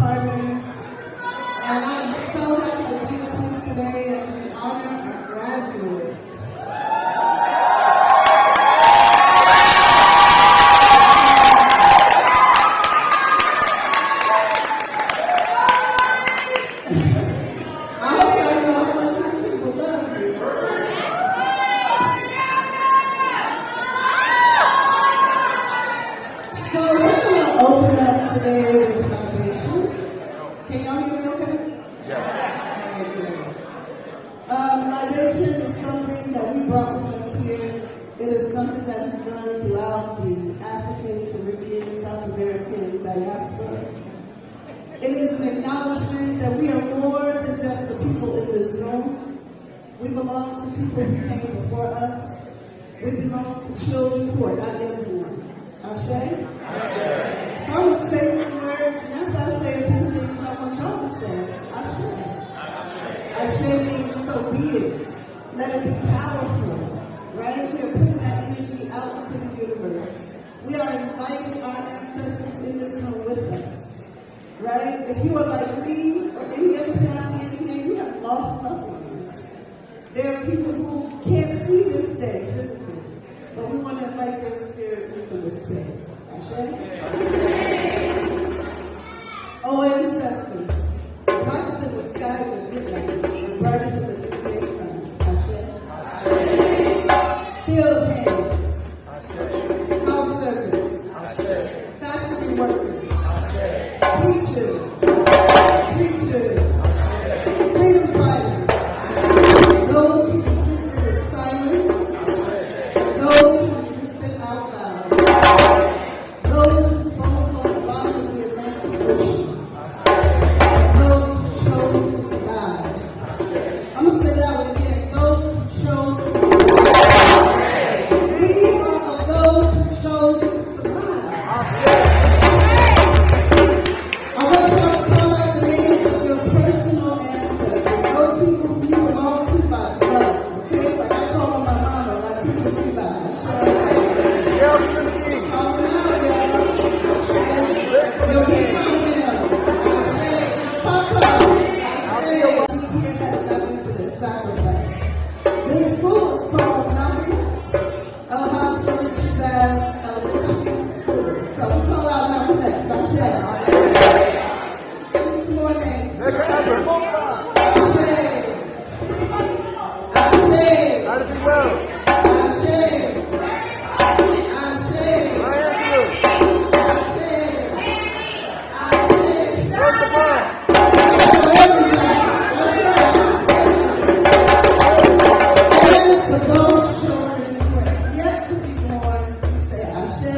partners. And I am so happy to be with you today as we honor our graduates. Libation is something that we brought with us here. It is something that is done throughout the African, Caribbean, South American diaspora. It is an acknowledgement that we are more than just the people in this room. We belong to people who came before us. We belong to children who are not yet born. Ashe? Ashe. So I'm going to say some words, and after I say a few things, I want y'all to say Ashe. Ashe means so be it. Let it be powerful, right? We are putting that energy out into the universe. We are inviting our ancestors in this room with us, right? If you are like me or any other family in here, you have lost loved ones. There are people who can't see this day physically, but we want to invite their spirits into this space. Ashe? Oh, ancestors, watch up in the skies at midnight and burn into the midday sun. Ashe? Field hands. House servants. Factory workers. Preachers. Freedom fighters. Those who resisted in silence. Those who resisted out loud. Those who spoke on the bottom of the Atlantic Ocean. And those who chose to survive. I'm going to say that one again. Those who chose to survive. We are of those who chose to survive. I want you to call out the names of your personal ancestors. Those people who you belong to by blood. Okay? Like I call on my mama, like Tika Siba. Call them out, y'all. Yo, keep coming in. Papa. People here had nothing for their sacrifice. This school is called Malcolm Elementary Shabazz Elementary School. So we call out Malcolm X. Ashe. Any more names? Ashe. Ashe. How to be well. Ashe. Ashe. What's the box? And for those children who are yet to be born, we say Ashe.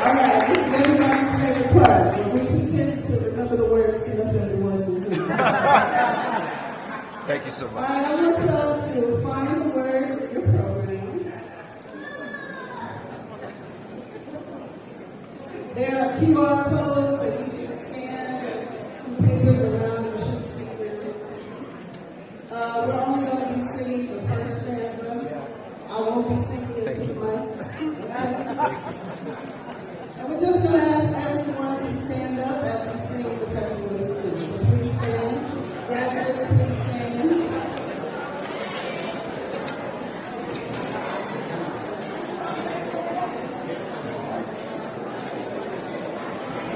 All right, this is everybody's favorite part, but we continue to remember the words to lift up the voices. Thank you so All much. right, I want y'all to find the words in your program. There are QR codes that you can scan. There's some papers around you should see them. We're only going to be singing the first stanza. I won't be singing it to the mic. And we're just going to ask everyone to stand up as we sing the second voices. So please stand. Graduates, please stand.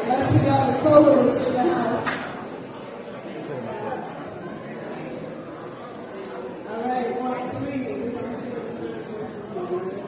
Unless we got a soloist in the house. All right, 1, 3. We're going to sing the third voices.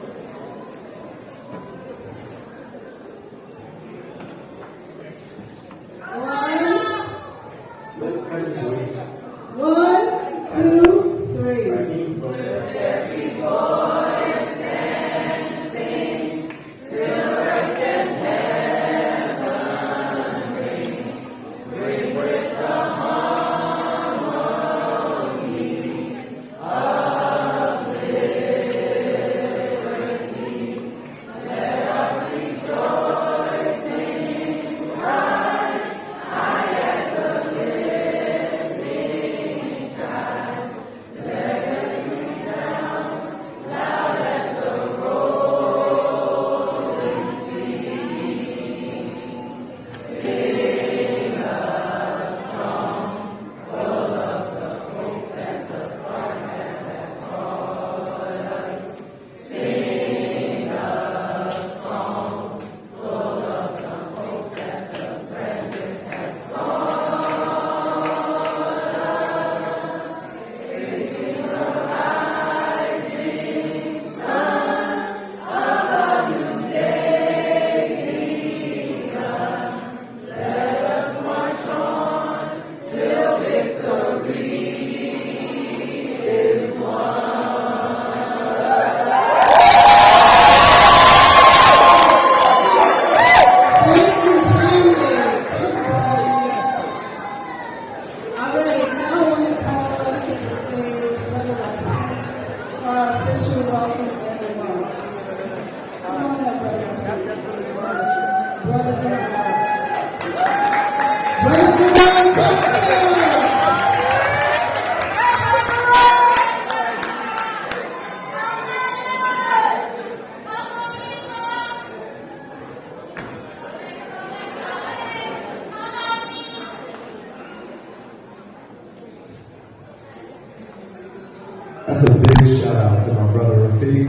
That's a big shout out to my brother Rafiq.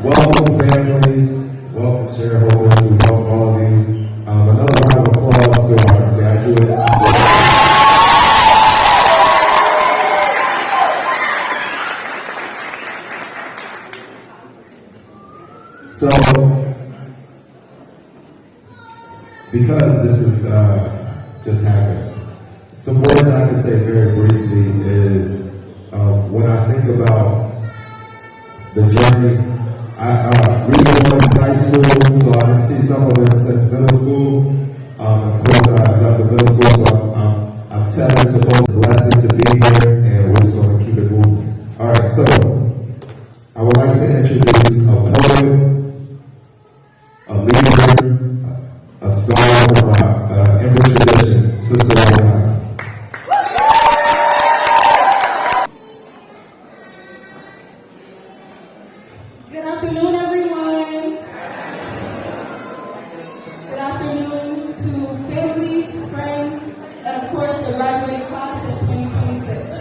Welcome families, welcome shareholders, we welcome all of you. Another round of applause to our graduates. So, because this is just happened, some words that I can say very briefly is when I think about the journey. I really went to high school, so I didn't see some of them since middle school. Of course, I left the middle school, so I'm telling to both the blessing to be here, and we're just going to keep it moving. All right, so I would like to introduce a poet, a leader, a star of our Ember tradition, Sister Ryan. Good afternoon, everyone. Good afternoon to family, friends, and of course the graduating class in 2026.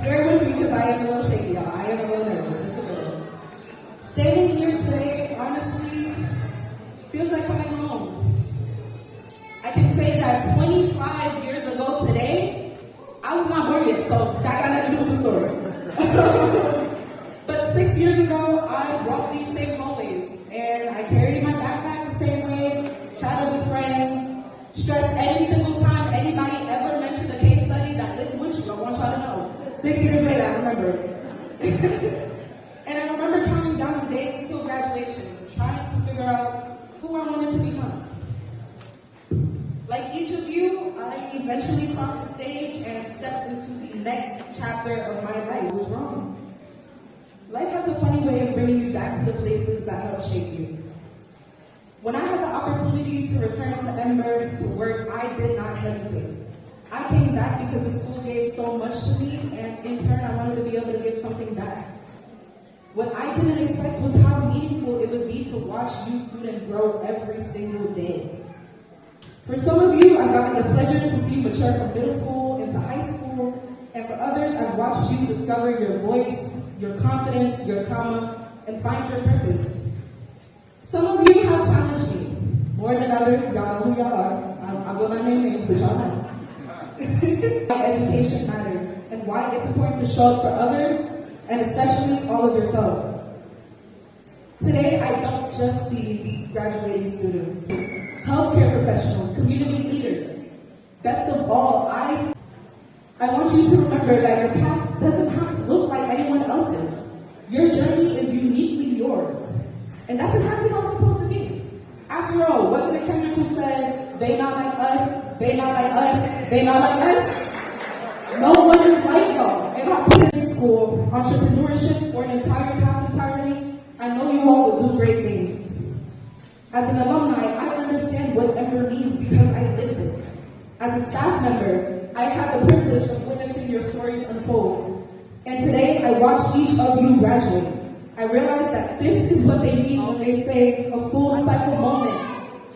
Bear with me because I am a little shaky, y'all. I am a little nervous, just a little. Standing here today, honestly, feels like coming home. I can say that 25 years ago today, I was not born yet, so that got nothing to do with the story. But 6 years ago, I walked these same hallways, and I carried my backpack the same way, chatted with friends, stressed any single time anybody ever mentioned a case study that lives with you. I want y'all to know. 6 years later, I remember. And I remember counting down the days till graduation, trying to figure out who I wanted to become. Like each of you, I eventually crossed the stage and stepped into the next chapter of my life. It was wrong. Life has a funny way of bringing you back to the places that help shape you. When I had the opportunity to return to Ember to work, I did not hesitate. I came back because the school gave so much to me, and in turn, I wanted to be able to give something back. What I didn't expect was how meaningful it would be to watch you students grow every single day. For some of you, I've gotten the pleasure to see you mature from middle school into high school, and for others, I've watched you discover your voice, your confidence, your trauma, and find your purpose. Some of you have challenged me more than others. Y'all know who y'all are. I will not name names, but y'all know. Why education matters, and why it's important to show up for others, and especially all of yourselves. Today, I don't just see graduating students, healthcare professionals, community leaders. Best of all, I want you to remember that your path doesn't have to look like anyone else's. Your journey is uniquely yours. And that's exactly how it's supposed to be. After all, wasn't it Kendrick who said, they not like us, they not like us, they not like us? No one is like y'all. And I put in school, entrepreneurship, or an entire path entirely, I know you all will do great things. As an alumni, I understand what Ember means because I lived it. As a staff member, I've had the privilege of witnessing your stories unfold. And today, I watch each of you graduate. I realize that this is what they mean when they say a full cycle moment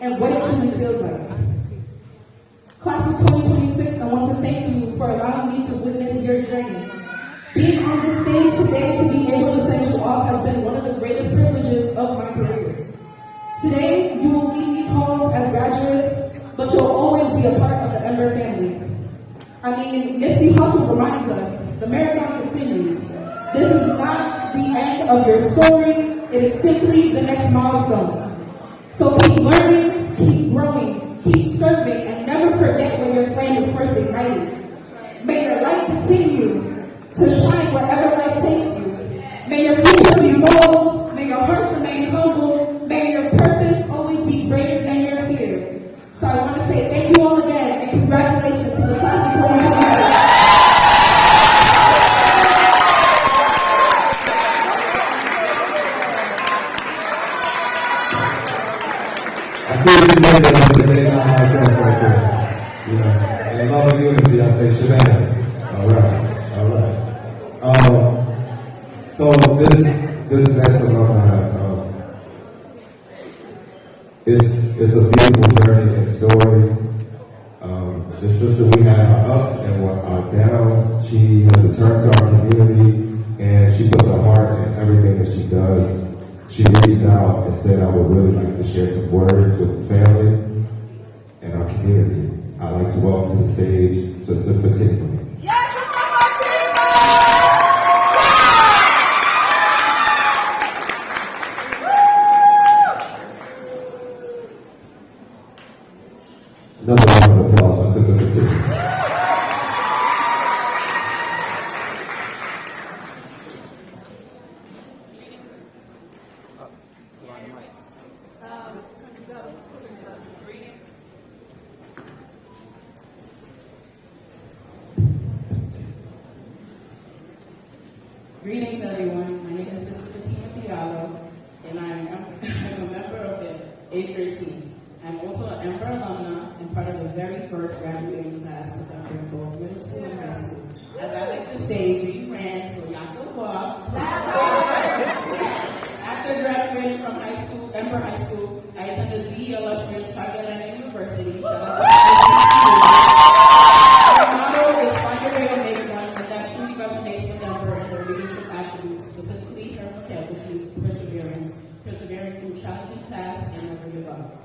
and what it truly feels like. Class of 2026, I want to thank you for allowing me to witness your journey. Being on this stage today to be able to send you off has been one of the greatest privileges of my career. Today, you will leave these halls as graduates, but you'll always be a part of the Ember family. I mean, Nipsey Hussle reminds us, the marathon continues. This is not the end of your story, it is simply the next milestone. So keep learning, keep growing, keep serving, and never forget when your flame is first ignited. May your light continue to shine wherever life takes you. May your future be bold, may your hearts remain humble, may your purpose always be greater than your fears. So I want to say thank you all again, and congratulations to the class of 2026. I see what you made of the day not like us right there. You know, in love and unity, I say shenanigans. All right. So this next alumni, it's a beautiful journey and story. sister, we have our ups and our downs. She has returned to our community, and she puts her heart in everything that she does. She reached out and said, I would really like to share some words with the family and our community. I'd like to welcome to the stage Sister Fatima. Another round of applause for Sister Fatima. Greetings, everyone. My name is Sister Fatima Diallo, and I'm a member of the 8th grade team. I'm also an Ember alumna and part of the very first graduating class with Ember in both middle school and high school. As I like to say, we ran, so y'all can walk. After graduating from high school, Ember High School, I attended the illustrious Carolina University. Shout out to our motto is find your way to make one, and that truly resonates with Ember and her leadership attributes, specifically her vocabulary, perseverance, persevering through challenging tasks and never give up.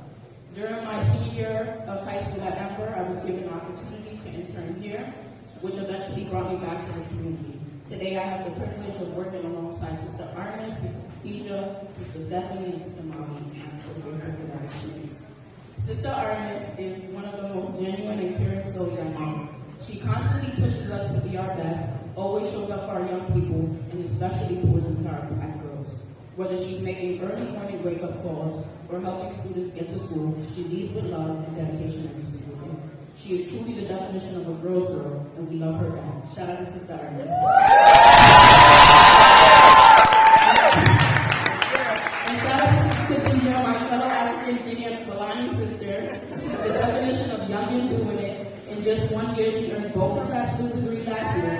During my senior year of high school at Ember, I was given an opportunity to intern here, which eventually brought me back to this community. Today, I have the privilege of working alongside Sister Arnes, Sister Deja, Sister Stephanie, and Sister Molly. I'm so grateful for that experience. Sister Arnes is one of the most genuine and caring souls I know. She constantly pushes us to be our best, always shows up for our young people, and especially pours into our black girls. Whether she's making early morning wake-up calls or helping students get to school, she leads with love and dedication every single day. She is truly the definition of a girl's girl, and we love her back. Shout out to Sister Arnes. And shout out to Sister Deja, my fellow African Guinean Fulani sister. She's the definition of young and doing it. In just 1 year, she earned both her bachelor's degree last year.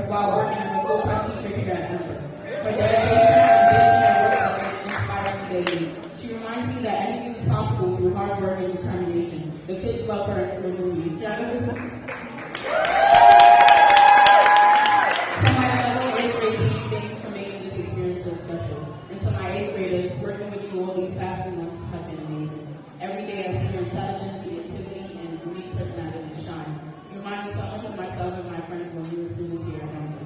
While working as a full-time teacher here at Ember. Her dedication, ambition, and work ethic inspires me daily. She reminds me that anything is possible through hard work and determination. The kids love her and still believes. To my fellow 8th grade team, thank you for making this experience so special. And to my 8th graders, working with you all these past few months have been amazing. Every day I see your intelligence, creativity, and unique personality shine. You remind me so much of myself and my friends when we were students here at Ember.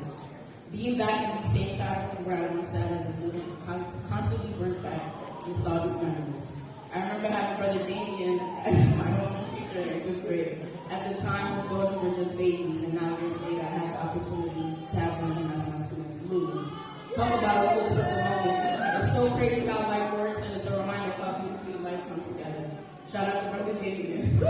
Being back in the same classroom where I once sat as a student constantly brings back nostalgic memories. I remember having Brother Damien as my home teacher in 5th grade. At the time, his daughters were just babies, and now years later, I had the opportunity to have one of them as my student. Salute. Talk about a full circle moment. It's so crazy how life works, and it's a reminder of how beautifully life comes together. Shout out to Brother Damien.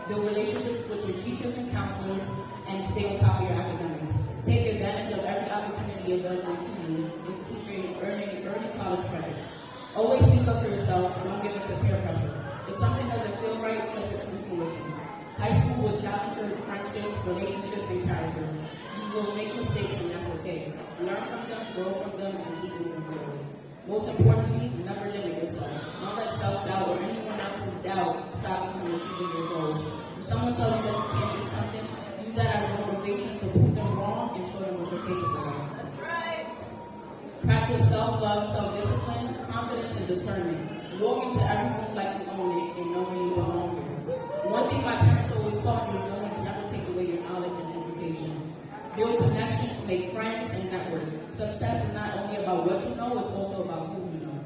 Build relationships with your teachers and counselors, and stay on top of your academics. Take advantage of every opportunity available to you, including earning college credits. Always speak up for yourself, don't give in to peer pressure. If something doesn't feel right, trust your intuition. High school will challenge your friendships, relationships, and character. You will make mistakes, and that's okay. Learn from them, grow from them, and keep moving forward. Most importantly, never limit yourself. Don't let self-doubt or anyone else's doubt stop you from achieving your goals. When someone tells you that you can't do something, use that as a motivation to prove them wrong and show them what you're capable of. That's right. Practice self-love, self-discipline, confidence, and discernment. Walk into every room like you own it and know where you belong there. One thing my parents always taught me is no one can ever take away your knowledge and education. Build connections, make friends, and network. Success is not only about what you know, it's also about who you know.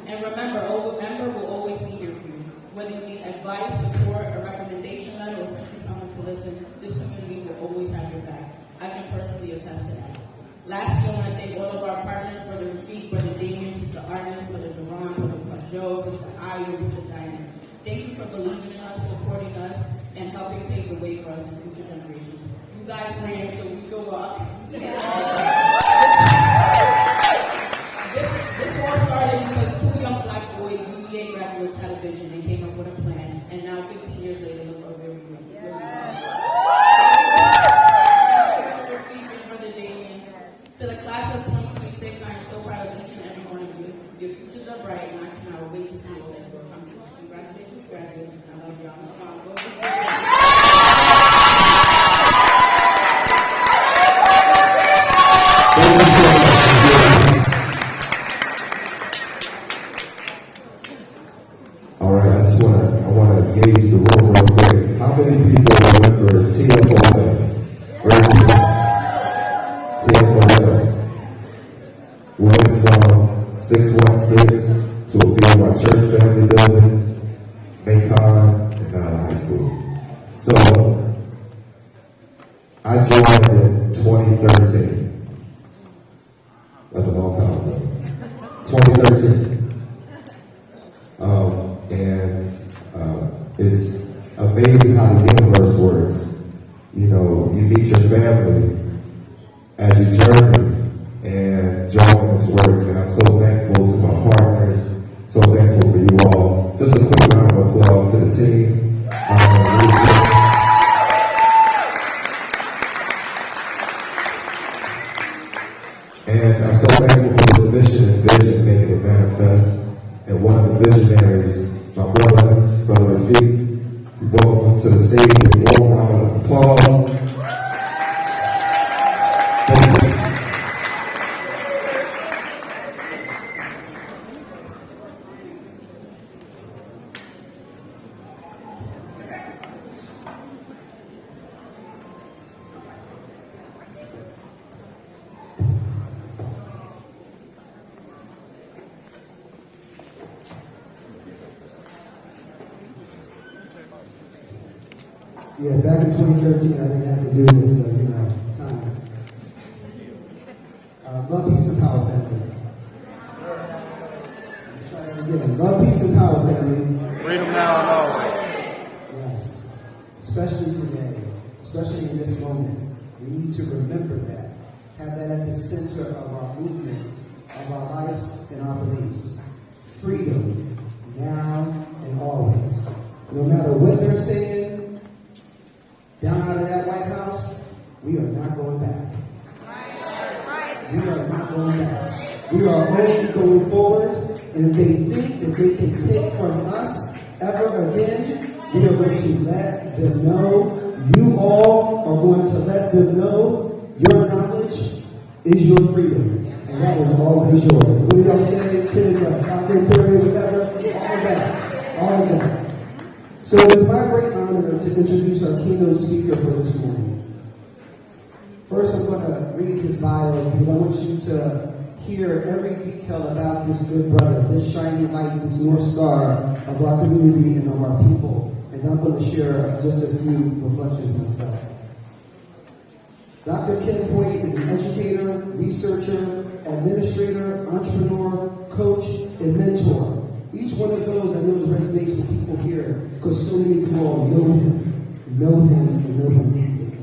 And remember, Ember will always be here for you. Whether you need advice, support, a recommendation letter, or simply someone to listen, this community will always have your back. I can personally attest to that. Lastly, I want to thank all of our partners, Brother Rafik, Brother Damien, Sister Arnes, Brother Deron, Brother Joe, Sister Ayo, Brother Diamond. Thank you for believing in us, supporting us, and helping pave the way for us in future generations. You guys ran, so we go up. This all started because two young black boys, UVA graduates had a vision and came up with a plan, and now 15 years later, look where we are. Brother Damien. To the class of 2026, I am so proud of each and every one of you. Your futures are bright, and I cannot wait to see all that you accomplish. Congratulations, graduates. I love y'all. All right, I want to gauge the room real quick. How many people remember TFOL? TFOL. We went from 616 to a few of our church family buildings, Macon, and now high school. So, I joined in 2013. That's a long time ago. 2013. It's amazing how the universe works. You know, you meet your family as you journey and join this work. And I'm so thankful to my partners, so thankful for you all. Just a quick round of applause to the team. And I'm so thankful for this mission and vision, making it manifest. And one of the visionaries, my brother Rafiq, we welcome him to the stage with a warm round of applause. Thank you. Yeah, back in 2013, I didn't have to do this, time. Love, peace, and power, family. Try that again. Love, peace, and power, family. Freedom now and always. Yes. Especially today, especially in this moment, we need to remember that. Have that at the center of our movements, of our lives, and our beliefs. Freedom, now and always. No matter what they're saying, down out of that White House, we are not going back. We are not going back. We are only going forward. And if they think that they can take from us ever again, we are going to let them know. You all are going to let them know your knowledge is your freedom. And that is always yours. What do y'all say? Kids like Dr. Perry, whatever. All of that. All of that. So it is my great honor to introduce our keynote speaker for this morning. First, I'm going to read his bio because I want you to hear every detail about this good brother, this shining light, this North Star of our community and of our people. And I'm going to share just a few reflections myself. Dr. Ken Hoyt is an educator, researcher, administrator, entrepreneur, coach, and mentor. Each one of those I know resonates with people here because so many people know him, and know him deeply.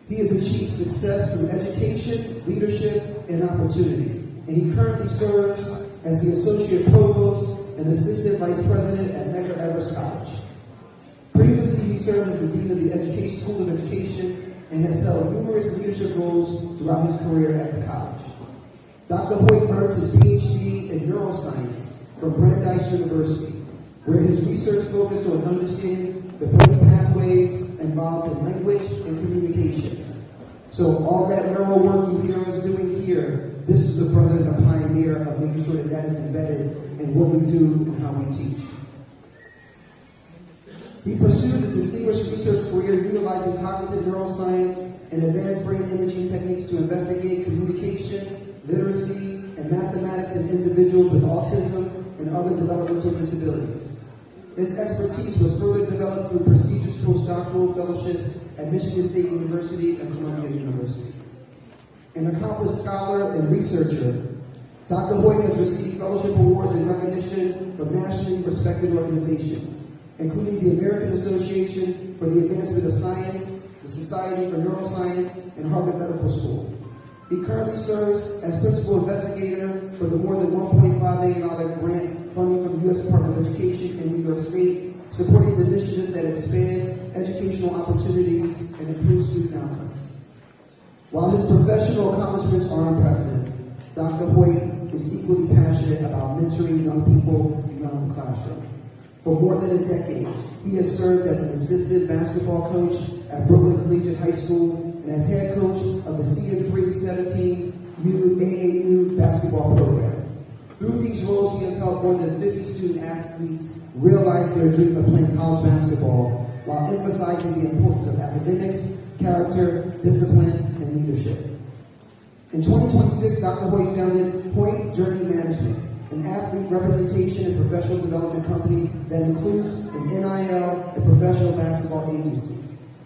He has achieved success through education, leadership, and opportunity. And he currently serves as the Associate Provost and Assistant Vice President at Medgar Evers College. Previously, he served as the Dean of the School of Education and has held numerous leadership roles throughout his career at the college. Dr. Hoyt earned his PhD in neuroscience from Brandeis University, where his research focused on understanding the brain pathways involved in language and communication. So all that neural work you hear us doing here, this is the brother, the pioneer of making sure that is embedded in what we do and how we teach. He pursued a distinguished research career utilizing cognitive neuroscience and advanced brain imaging techniques to investigate communication, literacy, and mathematics in individuals with autism and other developmental disabilities. His expertise was further developed through prestigious postdoctoral fellowships at Michigan State University and Columbia University. An accomplished scholar and researcher, Dr. Hoyt has received fellowship awards and recognition from nationally respected organizations, including the American Association for the Advancement of Science, the Society for Neuroscience, and Harvard Medical School. He currently serves as principal investigator for the more than $1.5 million grant funding from the U.S. Department of Education in New York State, supporting initiatives that expand educational opportunities and improve student outcomes. While his professional accomplishments are impressive, Dr. Hoyt is equally passionate about mentoring young people beyond the classroom. For more than a decade, he has served as an assistant basketball coach at Brooklyn Collegiate High School and as head coach of the CM317 AAU basketball program. Through these roles, he has helped more than 50 student athletes realize their dream of playing college basketball while emphasizing the importance of academics, character, discipline, and leadership. In 2026, Dr. Hoyt founded Hoyt Journey Management, an athlete representation and professional development company that includes an NIL and professional basketball agency.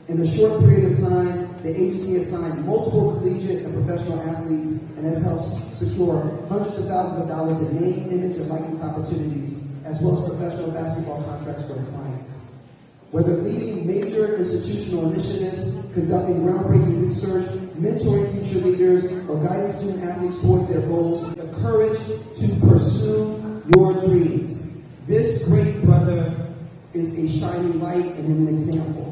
In a short period of time, the agency has signed multiple collegiate and professional athletes and has helped secure hundreds of thousands of dollars in name, image, and likeness opportunities, as well as professional basketball contracts for its clients. Whether leading major institutional initiatives, conducting groundbreaking research, mentoring future leaders, or guiding student athletes toward their goals, the courage to pursue your dreams. This great brother is a shining light and an example.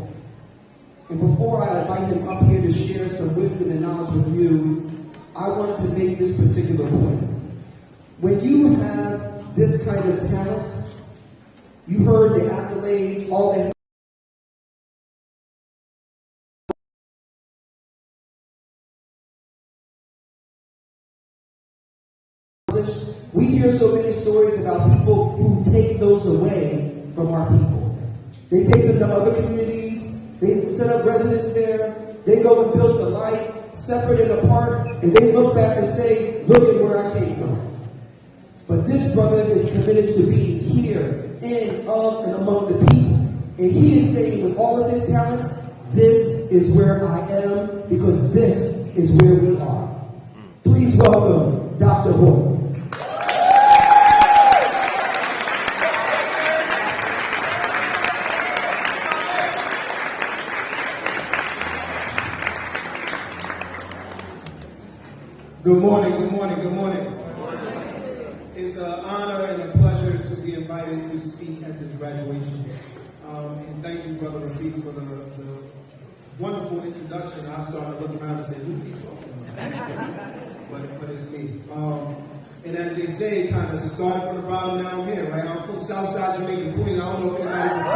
And before I invite him up here to share some wisdom and knowledge with you, I want to make this particular point. When you have this kind of talent, you heard the accolades, all that we hear so many stories about people who take those away from our people. They take them to other communities, they set up residence there, they go and build a life separate and apart, and they look back and say, look at where I came from. But this brother is committed to being here, in, of, and among the people. And he is saying with all of his talents, this is where I am, because this is where we are. Please welcome Dr. Hoyt. Good morning, good morning, good morning. It's an honor and a pleasure to be invited to speak at this graduation. And thank you, Brother Rafiq, for the wonderful introduction. I started looking around and said, who's he talking about? But it's me. And as they say, kind of started from the bottom, now I'm here, right? I'm from Southside Jamaica, Queens. I don't know if anybody was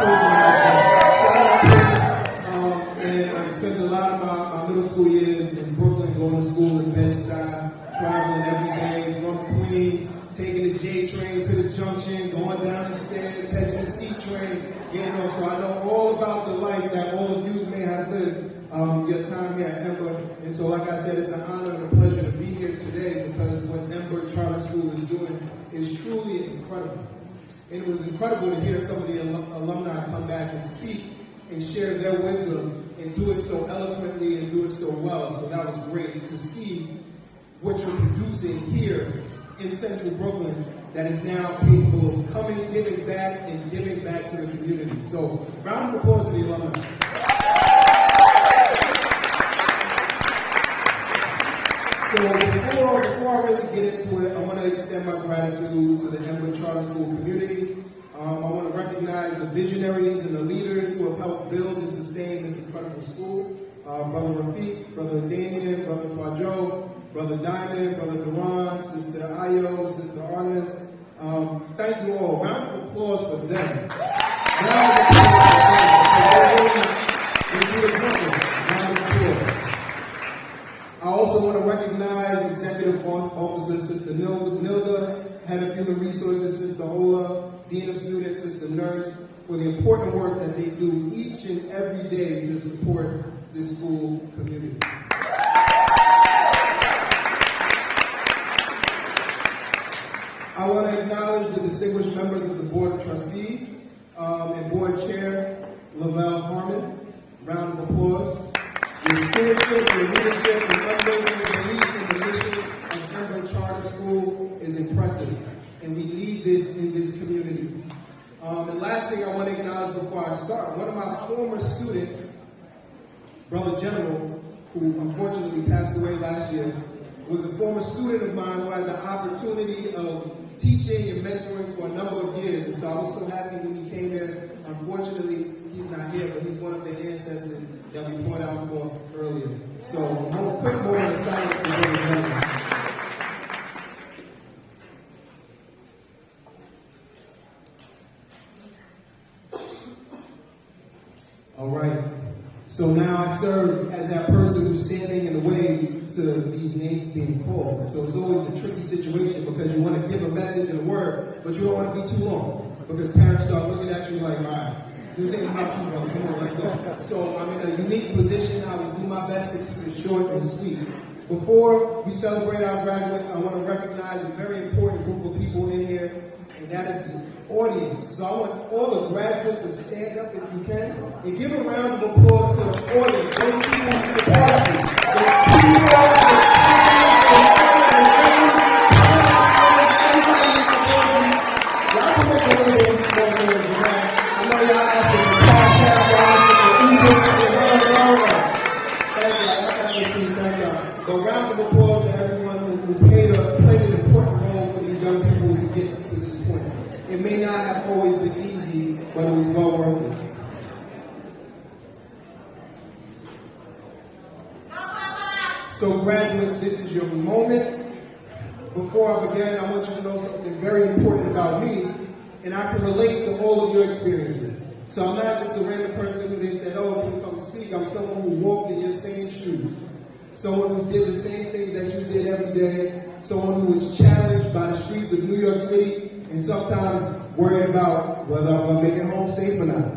and I spent a lot of my middle school years in Brooklyn, going to school in Bed-Stuy, traveling every day from Queens, taking the J train to the junction, going down the stairs, catching the C train, getting off. So I know all about the life that all of you may have lived your time here at Ember. And so, like I said, it's an honor and a pleasure to be here today because what Ember Charter School is doing is truly incredible. And it was incredible to hear some of the alumni come back and speak and share their wisdom and do it so eloquently and do it so well. So that was great to see what you're producing here in Central Brooklyn that is now capable of coming, giving back, and giving back to the community. So round of applause to the alumni. So before I really get into it, I want to extend my gratitude to the Ember Charter School community. I want to recognize the visionaries and the leaders who have helped build and sustain this incredible school. Brother Rafiq, Brother Damien, Brother Quadro, Brother Diamond, Brother Duran, Sister Ayo, Sister Artemis. Thank you all. Round of applause for them. Round of applause. I also want to recognize Executive Officer Sister Nilda, Head of Human Resources Sister Ola, Dean of Students Sister Nurse, for the important work that they do each and every day to support this school community. I want to acknowledge the distinguished members of the Board of Trustees and Board Chair Lavelle Harmon. Round of applause. Your stewardship, your leadership, and unwavering belief in the mission of Ember Charter School is impressive, and we need this in this community. And last thing I want to acknowledge before I start, one of my former students, Brother General, who unfortunately passed away last year, was a former student of mine who had the opportunity of teaching and mentoring for a number of years. And so I was so happy when he came here. Unfortunately, he's not here, but he's one of the ancestors that we pointed out for earlier. So a quick moment of silence for Brother. All right. So now I serve as that person who's standing in the way to these names being called. And so it's always a tricky situation because you want to give a message and a word, but you don't want to be too long because parents start looking at you like, all right, this ain't about too long. Come on, let's go. So I'm in a unique position. I will do my best to keep it short and sweet. Before we celebrate our graduates, I want to recognize a very important group of people in here, and that is the audience. So I want all the graduates to stand up if you can and give a round of applause to the audience. Those people who support you. Y'all can make a little bit more noise, man. I know y'all asking for cash Thank y'all. So a round of applause to everyone who played an important role for these young people to get to this point. It may not have always been easy, but it was well worth it. So graduates, this is your moment. Before I begin, I want you to know something very important about me, and I can relate to all of your experiences. So I'm not just a random person who they said, oh, can you come speak? I'm someone who walked in your same shoes. Someone who did the same things that you did every day. Someone who was challenged by the streets of New York City and sometimes worried about whether I'm going to make it home safe or not.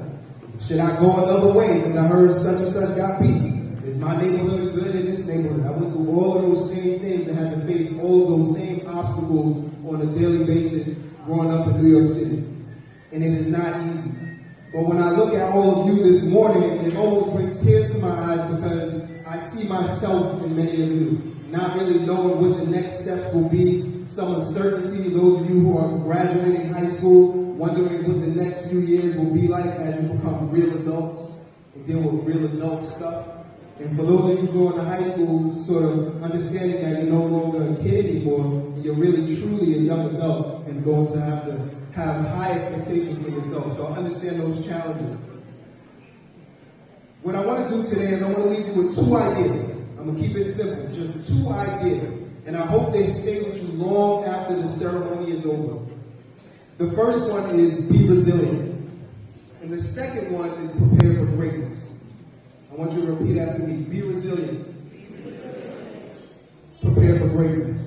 Should I go another way because I heard such and such got beat? Is my neighborhood good in this neighborhood? I went through all of those same things and had to face all of those same obstacles on a daily basis growing up in New York City. And it is not easy. But when I look at all of you this morning, it almost brings tears to my eyes because I see myself in many of you, not really knowing what the next steps will be, some uncertainty. Those of you who are graduating high school, wondering what the next few years will be like as you become real adults and deal with real adult stuff. And for those of you going to high school, sort of understanding that you're no longer a kid anymore, you're really truly a young adult and going to have high expectations for yourself. So I understand those challenges. What I want to do today is I want to leave you with 2 ideas. I'm going to keep it simple, just 2 ideas. And I hope they stay with you long after the ceremony is over. The first one is be resilient. And the second one is prepare for greatness. I want you to repeat after me. Be resilient. Prepare for greatness.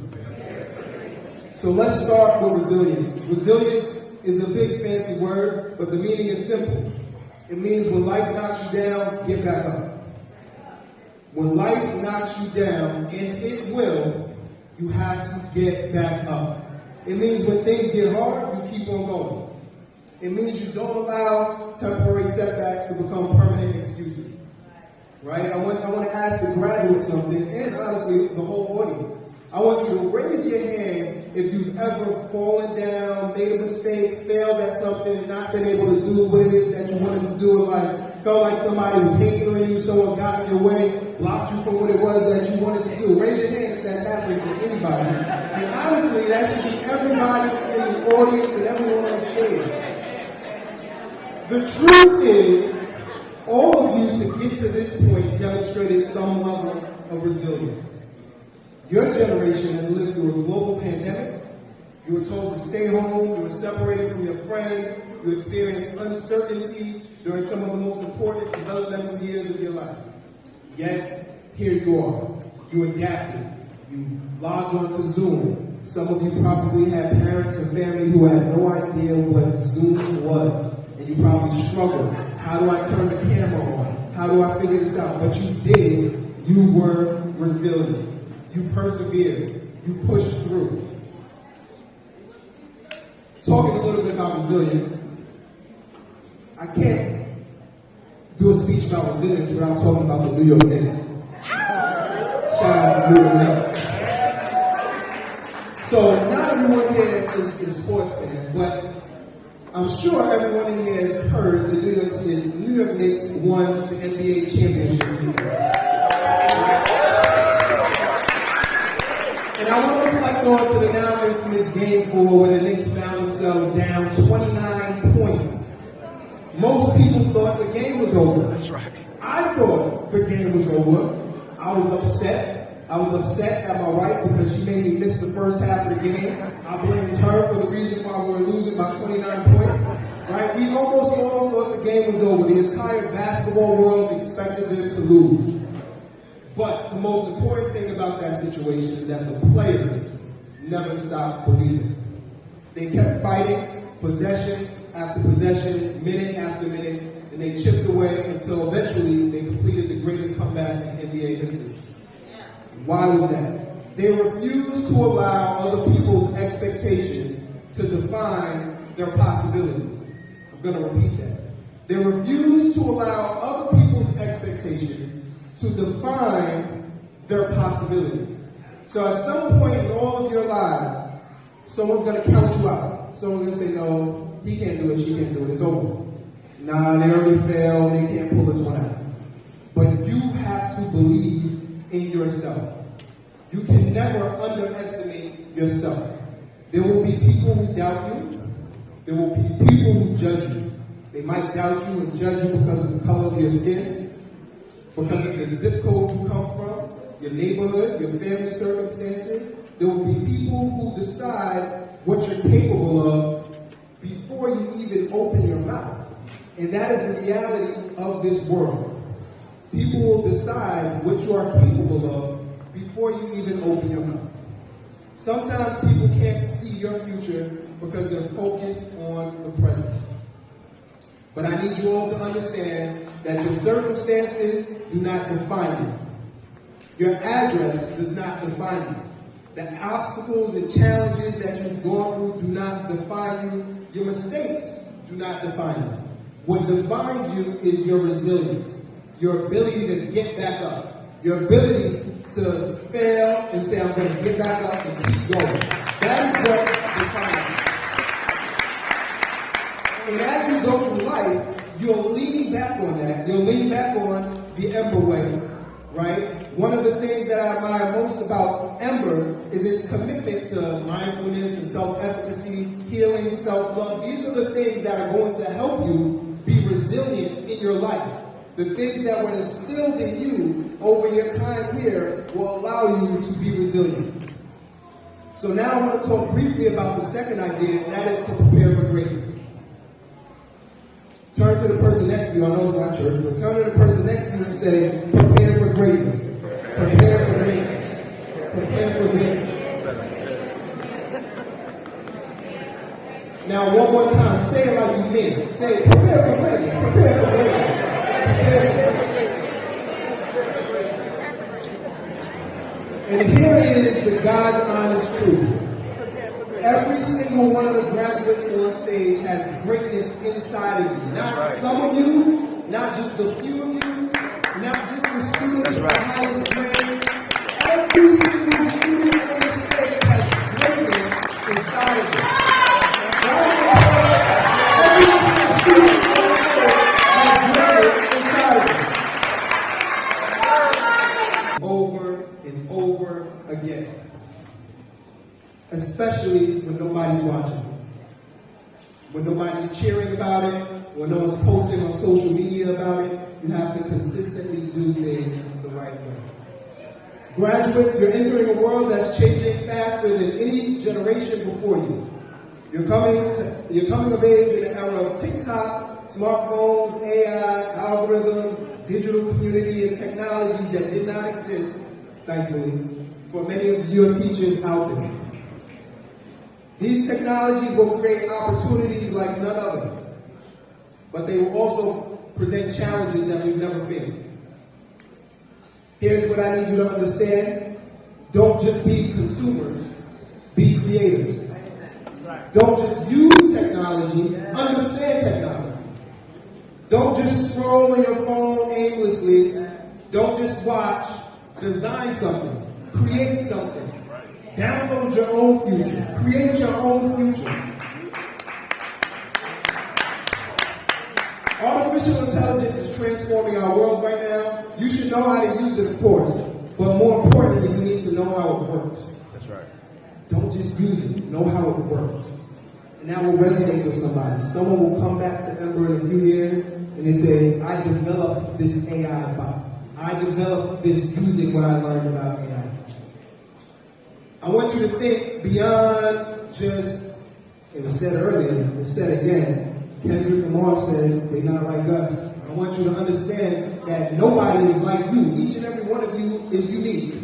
So let's start with resilience. Resilience is a big fancy word, but the meaning is simple. It means when life knocks you down, get back up. When life knocks you down, and it will, you have to get back up. It means when things get hard, you keep on going. It means you don't allow temporary setbacks to become permanent excuses. Right? I want to ask the graduates something, and honestly, the whole audience. I want you to raise your hand if you've ever fallen down, made a mistake, failed at something, not been able to do what it is that you wanted to do in life, felt like somebody was hating on you, someone got in your way, blocked you from what it was that you wanted to do. Raise your hand if that's happening to anybody. And honestly, that should be everybody in the audience and everyone on stage. The truth is, all of you to get to this point demonstrated some level of resilience. Your generation has lived through a global pandemic. You were told to stay home. You were separated from your friends. You experienced uncertainty during some of the most important developmental years of your life. Yet, here you are. You adapted. You logged onto Zoom. Some of you probably had parents and family who had no idea what Zoom was. And you probably struggled. How do I turn the camera on? How do I figure this out? But you did. You were resilient. You persevered. You pushed through. Talking a little bit about resilience, I can't do a speech about resilience without talking about the New York Knicks. Shout out to the New York Knicks. So not everyone here is sports fans, but I'm sure everyone in here has heard the New York Knicks won the NBA championship this year. on to the now infamous game 4 where the Knicks found themselves down 29 points. Most people thought the game was over. That's right. I thought the game was over. I was upset. I was upset at my wife because she made me miss the first half of the game. I blamed her for the reason why we were losing by 29 points. Right? We almost all thought the game was over. The entire basketball world expected them to lose. But the most important thing about that situation is that the players never stopped believing. They kept fighting, possession after possession, minute after minute, and they chipped away until eventually they completed the greatest comeback in NBA history. Why was that? They refused to allow other people's expectations to define their possibilities. I'm going to repeat that. They refused to allow other people's expectations to define their possibilities. So at some point in all of your lives, someone's going to count you out. Someone's going to say, no, he can't do it, she can't do it, it's over. Nah, they already failed, they can't pull this one out. But you have to believe in yourself. You can never underestimate yourself. There will be people who doubt you. There will be people who judge you. They might doubt you and judge you because of the color of your skin, because of the zip code you come from, your neighborhood, your family circumstances. There will be people who decide what you're capable of before you even open your mouth. And that is the reality of this world. People will decide what you are capable of before you even open your mouth. Sometimes people can't see your future because they're focused on the present. But I need you all to understand that your circumstances do not define you. Your address does not define you. The obstacles and challenges that you've gone through do not define you. Your mistakes do not define you. What defines you is your resilience, your ability to get back up, your ability to fail and say, I'm going to get back up and keep going. That is what defines you. And as you go through life, you'll lean back on that. You'll lean back on the Ember way, right? One of the things that I admire most about Ember is its commitment to mindfulness and self-efficacy, healing, self-love. These are the things that are going to help you be resilient in your life. The things that were instilled in you over your time here will allow you to be resilient. So now I want to talk briefly about the second idea, and that is to prepare for greatness. Turn to the person next to you. I know it's not church, but turn to the person next to you and say, prepare for greatness. Prepare for greatness. Prepare for greatness. Now, one more time, say it like you mean it. Say, prepare for greatness. Prepare for greatness. And here is the God's honest truth. Every single one of the graduates on stage has greatness inside of you. Not some of you, not just a few of you, not just the students with the highest grades. Every single student on the stage has greatness inside of you. Over and over again. Especially when nobody's watching. When nobody's cheering about it, when no one's posting on social media about it, you have to consistently do things the right way. Graduates, you're entering a world that's changing faster than any generation before you. You're coming of age in an era of TikTok, smartphones, AI, algorithms, digital community, and technologies that did not exist, thankfully, for many of your teachers out there. These technologies will create opportunities like none other, but they will also present challenges that we've never faced. Here's what I need you to understand. Don't just be consumers, be creators. Don't just use technology, understand technology. Don't just scroll on your phone aimlessly. Don't just watch, design something, create something. Download your own future. Create your own future. Artificial intelligence is transforming our world right now. You should know how to use it, of course. But more importantly, you need to know how it works. That's right. Don't just use it. Know how it works. And that will resonate with somebody. Someone will come back to Ember in a few years and they say, I developed this AI bot. I developed this using what I learned about AI. I want you to think beyond just, it was said earlier, it was said again, Kendrick Lamar said, they're not like us. I want you to understand that nobody is like you. Each and every one of you is unique.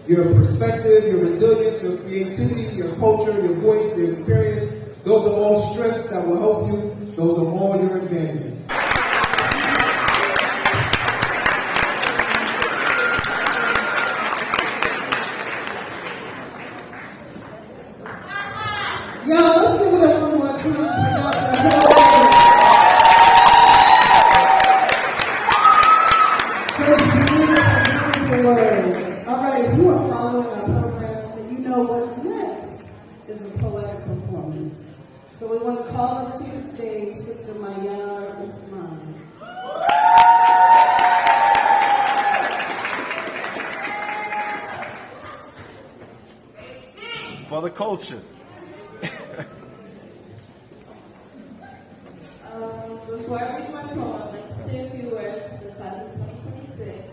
Your perspective, your resilience, your creativity, your culture, your voice, your experience, those are all strengths that will help you. Those are all your advantages. Yo, let's sing it one more time for Dr. Beautiful words. All right, if you are following our program, then you know what's next is a poetic performance. So we want to call up to the stage Sister Mayar Usman. For the culture. Before I read my poem, I'd like to say a few words to the class of 2026.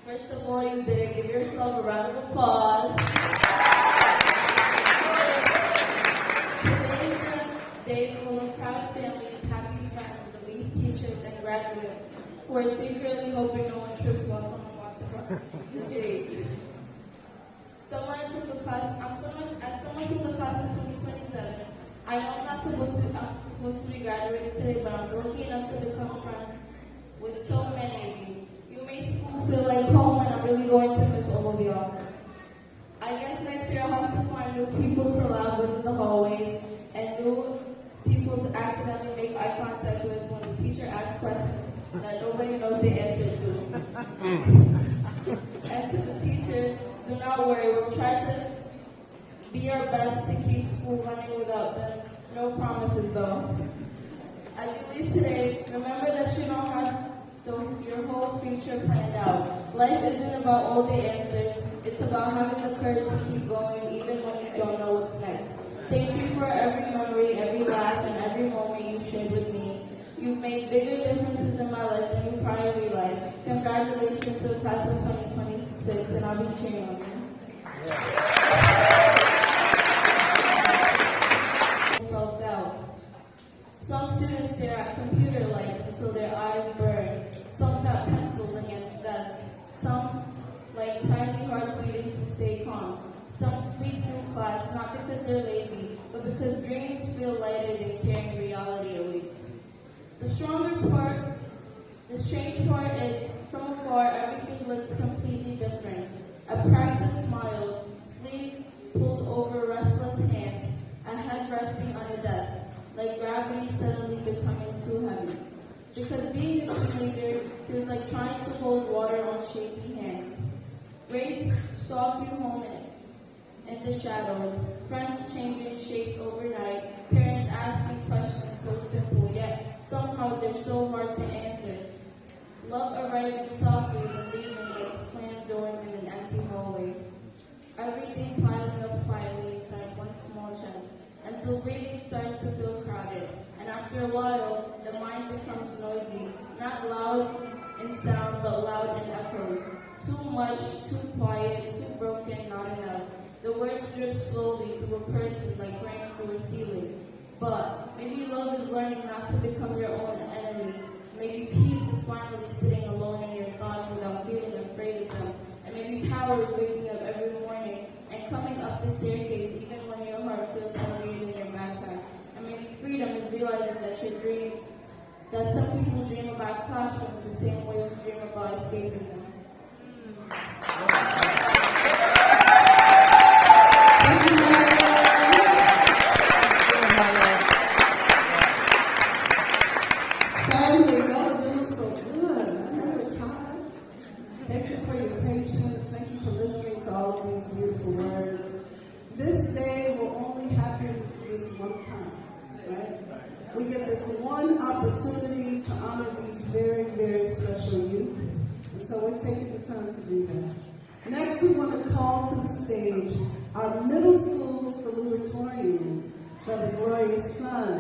First of all, you did it. Give yourself a round of applause. Today is a day full of proud families, happy friends, elite teachers, and graduates who are secretly hoping no one trips while someone walks across the stage. As someone from the class of 2027, I know I'm not supposed to be graduating today, but I'm lucky enough to become friends with so many of you. You make school feel like home, and I'm really going to miss all of y'all. I guess next year I'll have to find new people to laugh with in the hallways, and new people to accidentally make eye contact with when the teacher asks questions that nobody knows the answer to. And to the teacher, do not worry, we'll try to be our best to keep school running without them. No promises though. As you leave today, remember that you don't have your whole future planned out. Life isn't about all the answers. It's about having the courage to keep going even when you don't know what's next. Thank you for every memory, every laugh, and every moment you shared with me. You've made bigger differences in my life than you probably realized. Congratulations to the class of 2026, and I'll be cheering on you. Self-doubt. Some students stare at computer lights until their eyes burn. Some tap pencils against desks. Some like tiny hearts beating to stay calm. Some sleep through class not because they're lazy, but because dreams feel lighter than carrying reality away. The strange part is, from afar, everything looks completely different. A practiced smile, sleeve pulled over restless hands, a head resting on a desk, like gravity suddenly becoming too heavy. Because being a teenager feels like trying to hold water on shaky hands. Grades stalk you home in the shadows, friends changing shapes overnight, parents asking questions so simple, yet somehow they're so hard to answer. Love arriving softly and leaving like slammed doors in an empty hallway. Everything piling up quietly inside one small chest, until breathing starts to feel crowded. And after a while, the mind becomes noisy, not loud in sound, but loud in echoes. Too much, too quiet, too broken, not enough. The words drip slowly through a person like rain through a ceiling. But maybe love is learning not to become your own enemy. Maybe peace is finally sitting alone in your thoughts without feeling afraid of them. And maybe power is waking up every morning and coming up the staircase even when your heart feels heavier in your backpack. And maybe freedom is realizing that some people dream about classrooms the same way you dream about escaping them. Family, y'all doing so good. I know it's hard. Thank you for your patience. Thank you for listening to all of these beautiful words. This day will only happen this one time, right? We get this one opportunity to honor these very, very special youth. And so we're taking the time to do that. Next, we want to call to the stage our middle school salutatorian for the glorious Son.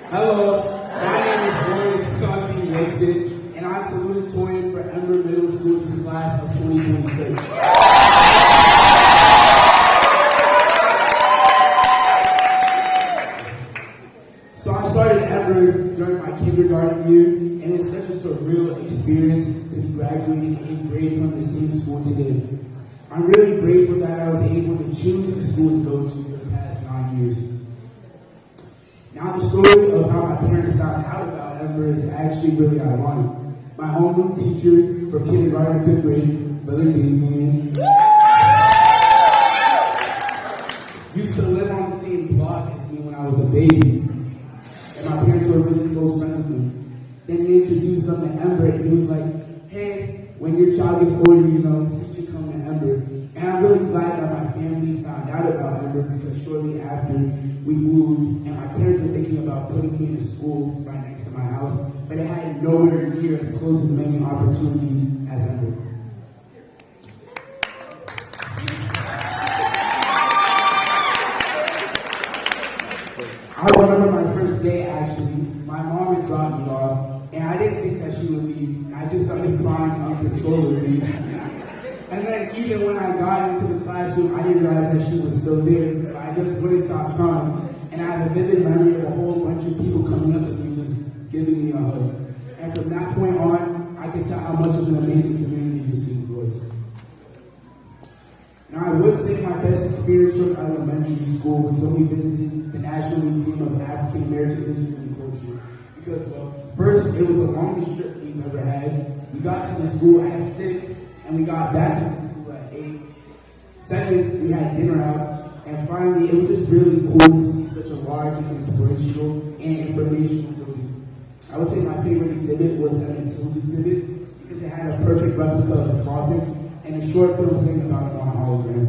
Hello, my name is Roy Sonny Wasted, and I'm salutatorian for Ember Middle School's class of 2026. So I started Ember during my kindergarten year, and it's such a surreal experience to be graduating in 8th grade from the same school today. I'm really grateful that I was able to choose the school to go to for the past 9 years. Now the story of how my parents found out about Ember is actually really ironic. My homeroom teacher from kindergarten to 5th grade, Brother Damien, used to live on the same block as me when I was a baby. And my parents were really close friends with me. Then he introduced them to Ember, and he was like, hey, when your child gets older, you should come to Ember. And I'm really glad that my family found out about Ember, because shortly after we moved, and my parents were thinking about putting me in a school right next to my house, but it had nowhere near as close as many opportunities as Ember. I remember my first day, actually. My mom had dropped me off, and I didn't think that she would leave. I just started crying uncontrollably. And then even when I got into the classroom, I didn't realize that she was still there. But I just wouldn't stop crying. And I have a vivid memory of a whole bunch of people coming up to me, just giving me a hug. And from that point on, I could tell how much of an amazing community this scene was. Now, I would say my best experience from elementary school was when we visited the National Museum of African American History and Culture. Because, well, first, it was the longest trip we've ever had. We got to the school at 6, and we got back to the school at 8. Second, we had dinner out. And finally, it was just really cool to see such a large and inspirational and informational building. I would say my favorite exhibit was Emmett Till's exhibit, because it had a perfect replica of his coffin and a short film playing about it on hologram.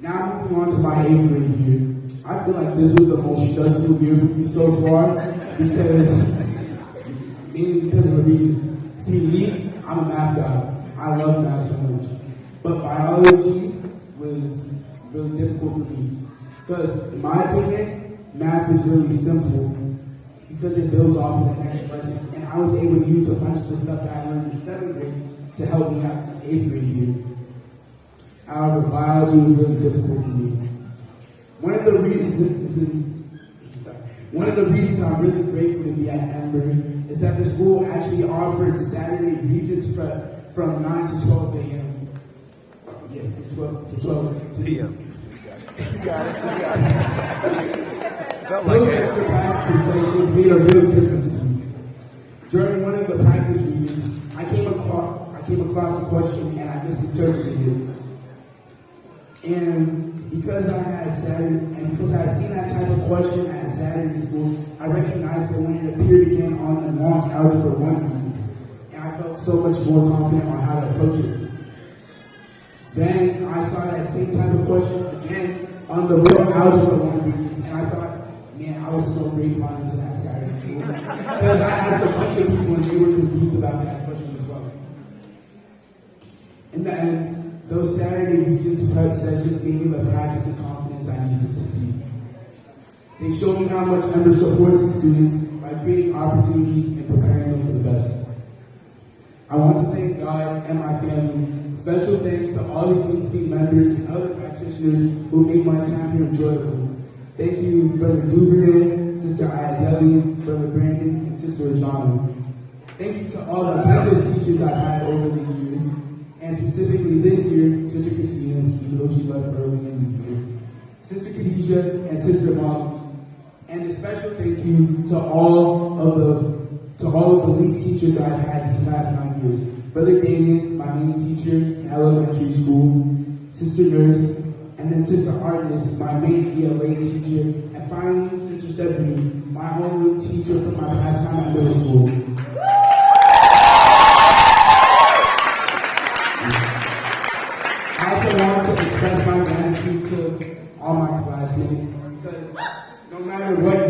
Now moving on to my 8th grade year. I feel like this was the most stressful year for me so far, mainly because of the readings. See, me, I'm a math guy. I love math so much. But biology was really difficult for me. Because in my opinion, math is really simple because it builds off of the next lesson. And I was able to use a bunch of the stuff that I learned in 7th grade to help me out this 8th grade year. However, biology was really difficult for me. One of the reasons I'm really grateful to be at Ember is that the school actually offered Saturday Regents Prep from 9 to 12 a.m. Yeah, 12 p.m. You got it. Felt like Those that. extra practice sessions made a real difference to me. During one of the practice meetings, I came across a question and I misinterpreted it. And because I had seen that type of question at Saturday school, I recognized that when it appeared again on the mock algebra 1 unit, and I felt so much more confident on how to approach it. Then I saw that same type of question again on the real algebra 1 unit, and I thought, man, I was so grateful I went to that Saturday school. Because I asked a bunch of people and they were confused about that question as well. In the end, those Saturday Regents Prep sessions gave me the practice and confidence I needed to succeed. They showed me how much Ember supports its students by creating opportunities and preparing them for the best. I want to thank God and my family. Special thanks to all the Dean's team members and other practitioners who made my time here enjoyable. Thank you, Brother Duvernay, Sister Ayadeli, Brother Brandon, and Sister Rajana. Thank you to all the apprentice teachers I've had over the years, and specifically this year, Sister Christina, even though she left early in the year, Sister Khadijah, and Sister Molly. And a special thank you to all of the lead teachers I've had these past 9 years. Brother Damien, my main teacher in elementary school, Sister Nurse, and then Sister Artemis, my main ELA teacher, and finally Sister Stephanie, my homeroom teacher from my past time at middle school.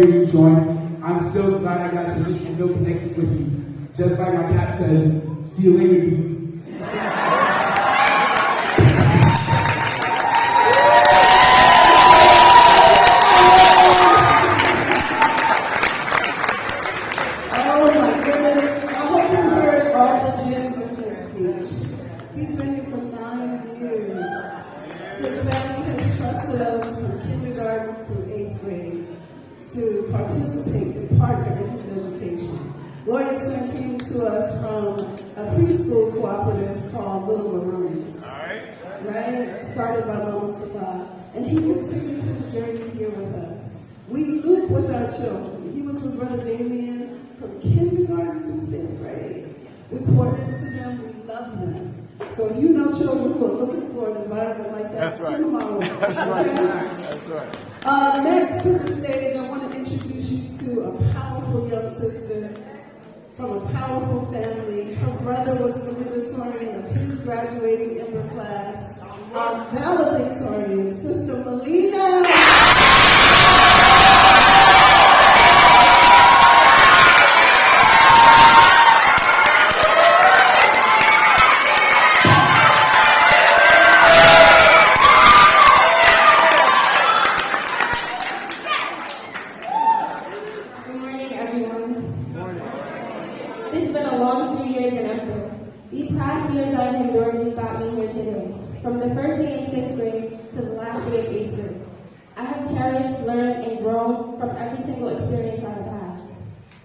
year you joined. I'm still glad I got to meet and build connections with you. Just like my cap says, see you later, dudes. Oh my goodness. I hope you heard all the gems in his speech. He's been here for 9 years. His family has trusted us from kindergarten through 8th grade to participate and partner in his education. Lloyd's son came to us from a preschool cooperative called Little Maroons. Right? Started by Mama Salah. And he continued his journey here with us. We loop with our children. He was with Brother Damien from kindergarten through 5th grade. We poured into them. We love them. So if you know children who are looking for an environment like that, send them our way. That's right. Next to the stage, I want to introduce you to a powerful young sister from a powerful family. Her brother was the valedictorian of his graduating Ember class. Our valedictorian, Sister Melina. Good morning, everyone. It's been a long 3 years in Ember. These past years I've endured got me here today. From the first day in 6th grade to the last day of 8th grade. I have cherished, learned, and grown from every single experience I've had.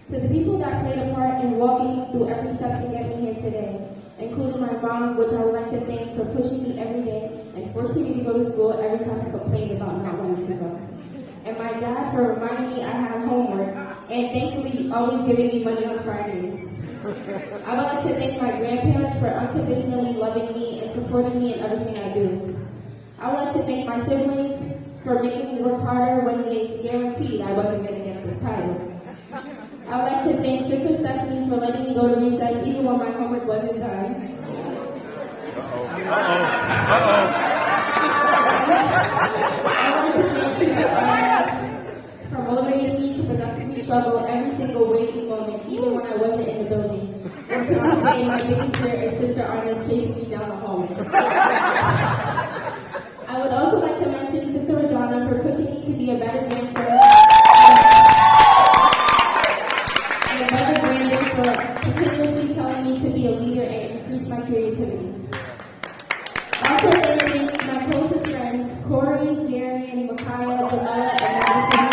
To the people that played a part in walking me through every step to get me here today, including my mom, which I would like to thank for pushing me every day and forcing me to go to school every time I complained about not wanting to go. And my dad for reminding me I have homework, and thankfully always giving me money on Fridays. I would like to thank my grandparents for unconditionally loving me and supporting me in everything I do. I would like to thank my siblings for making me work harder when they guaranteed I wasn't going to get this title. I would like to thank Sister Stephanie for letting me go to recess even when my homework wasn't done. I want to thank Sister Ernest for motivating me to productively struggle every single waking moment, even when I wasn't in the building. And to this day, my biggest fear is Sister Ernest chasing me down the hallway. I would also like to mention Sister Rajana for pushing me to be a better dancer, and a better brander for continuously telling me to be a leader and increase my creativity. Also thanking my closest friends, Corey, Darian, Micaiah, Jamila, and Madison,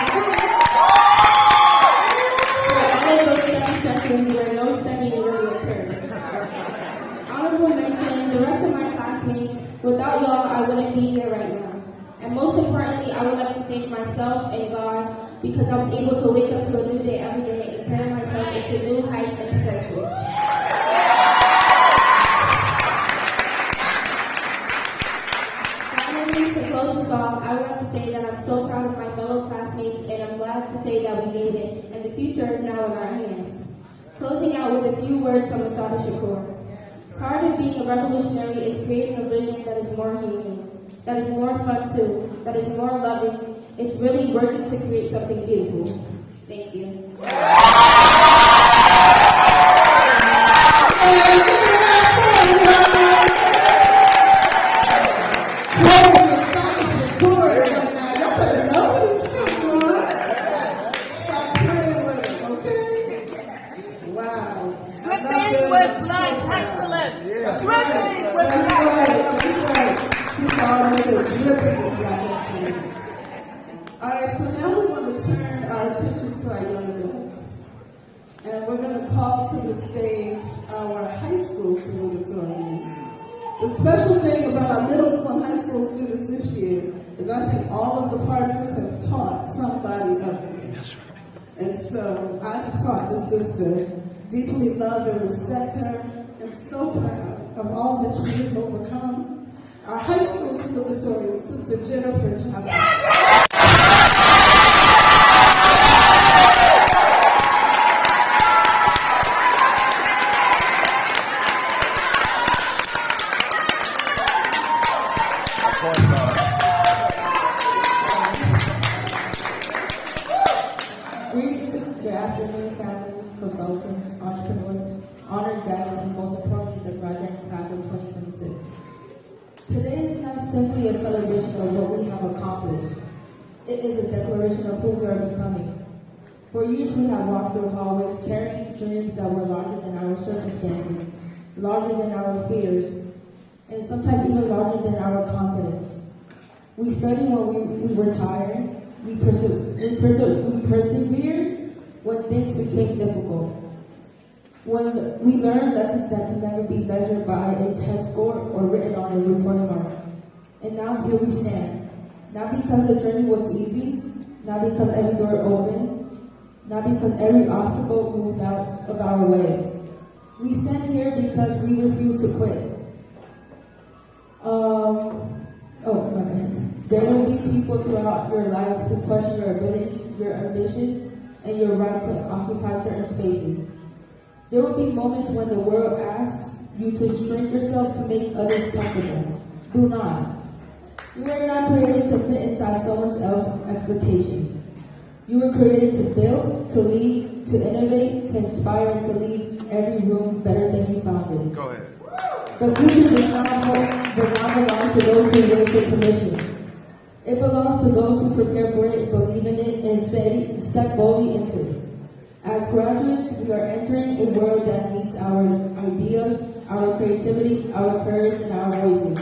for all of those study sessions where no studying really occurred. Honorable mention, the rest of my classmates, without y'all, I wouldn't be here right now. And most importantly, I would like to thank myself and God because I was able to wake up to a new day every day and carry myself into new heights and potentials. Finally, to close this off, I would like to say that I'm so proud of my fellow classmates and I'm glad to say that we made it and the future is now in our hands. Closing out with a few words from Assata Shakur. Part of being a revolutionary is creating a vision that is more humane, that is more fun too, that is more loving. It's really working to create something beautiful. Thank you. Alright, so now we want to turn our attention to our young adults. And we're going to call to the stage our high school salutatorian. The special thing about our middle school and high school students this year is I think all of the partners have taught somebody up here. And so I have taught this sister, deeply love and respect her, and so proud of all that she has overcome. Our high school salutatorian, Sister Jennifer Johnson. simply a celebration of what we have accomplished. It is a declaration of who we are becoming. For years we have walked through hallways carrying dreams that were larger than our circumstances, larger than our fears, and sometimes even larger than our confidence. We studied when we were tired. We persevered when things became difficult. When we learned lessons that can never be measured by a test score or written on a report card. And now here we stand. Not because the journey was easy, not because every door opened, not because every obstacle moved out of our way. We stand here because we refuse to quit. My bad. There will be people throughout your life who question your abilities, your ambitions, and your right to occupy certain spaces. There will be moments when the world asks you to shrink yourself to make others comfortable. Do not. You are not created to fit inside someone else's expectations. You were created to build, to lead, to innovate, to inspire, and to leave every room better than you found it. Go ahead. The future does not belong to those who wait for permission. It belongs to those who prepare for it, believe in it, and step boldly into it. As graduates, we are entering a world that needs our ideas, our creativity, our courage, and our voices.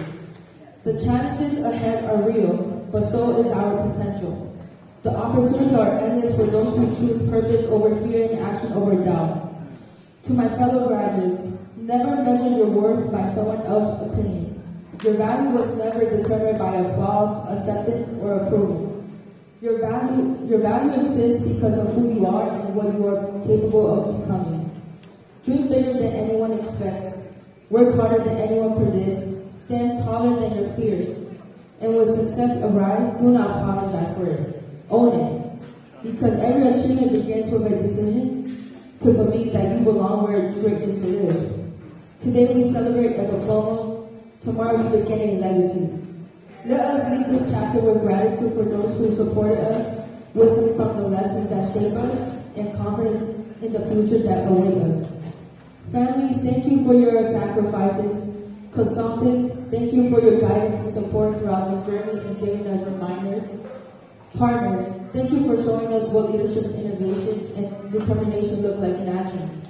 The challenges ahead are real, but so is our potential. The opportunities are endless for those who choose purpose over fear and action over doubt. To my fellow graduates, never measure your worth by someone else's opinion. Your value was never determined by applause, acceptance, or approval. Your value exists because of who you are and what you are capable of becoming. Dream bigger than anyone expects. Work harder than anyone predicts. Stand taller than your fears. And when success arrives, do not apologize for it. Own it. Because every achievement begins with a decision to believe that you belong where greatness lives. Today we celebrate a diploma. Tomorrow we begin a legacy. Let us leave this chapter with gratitude for those who supported us, wisdom from the lessons that shape us, and confidence in the future that await us. Families, thank you for your sacrifices. Consultants, thank you for your guidance and support throughout this journey and giving us reminders. Partners, thank you for showing us what leadership, innovation, and determination look like in action.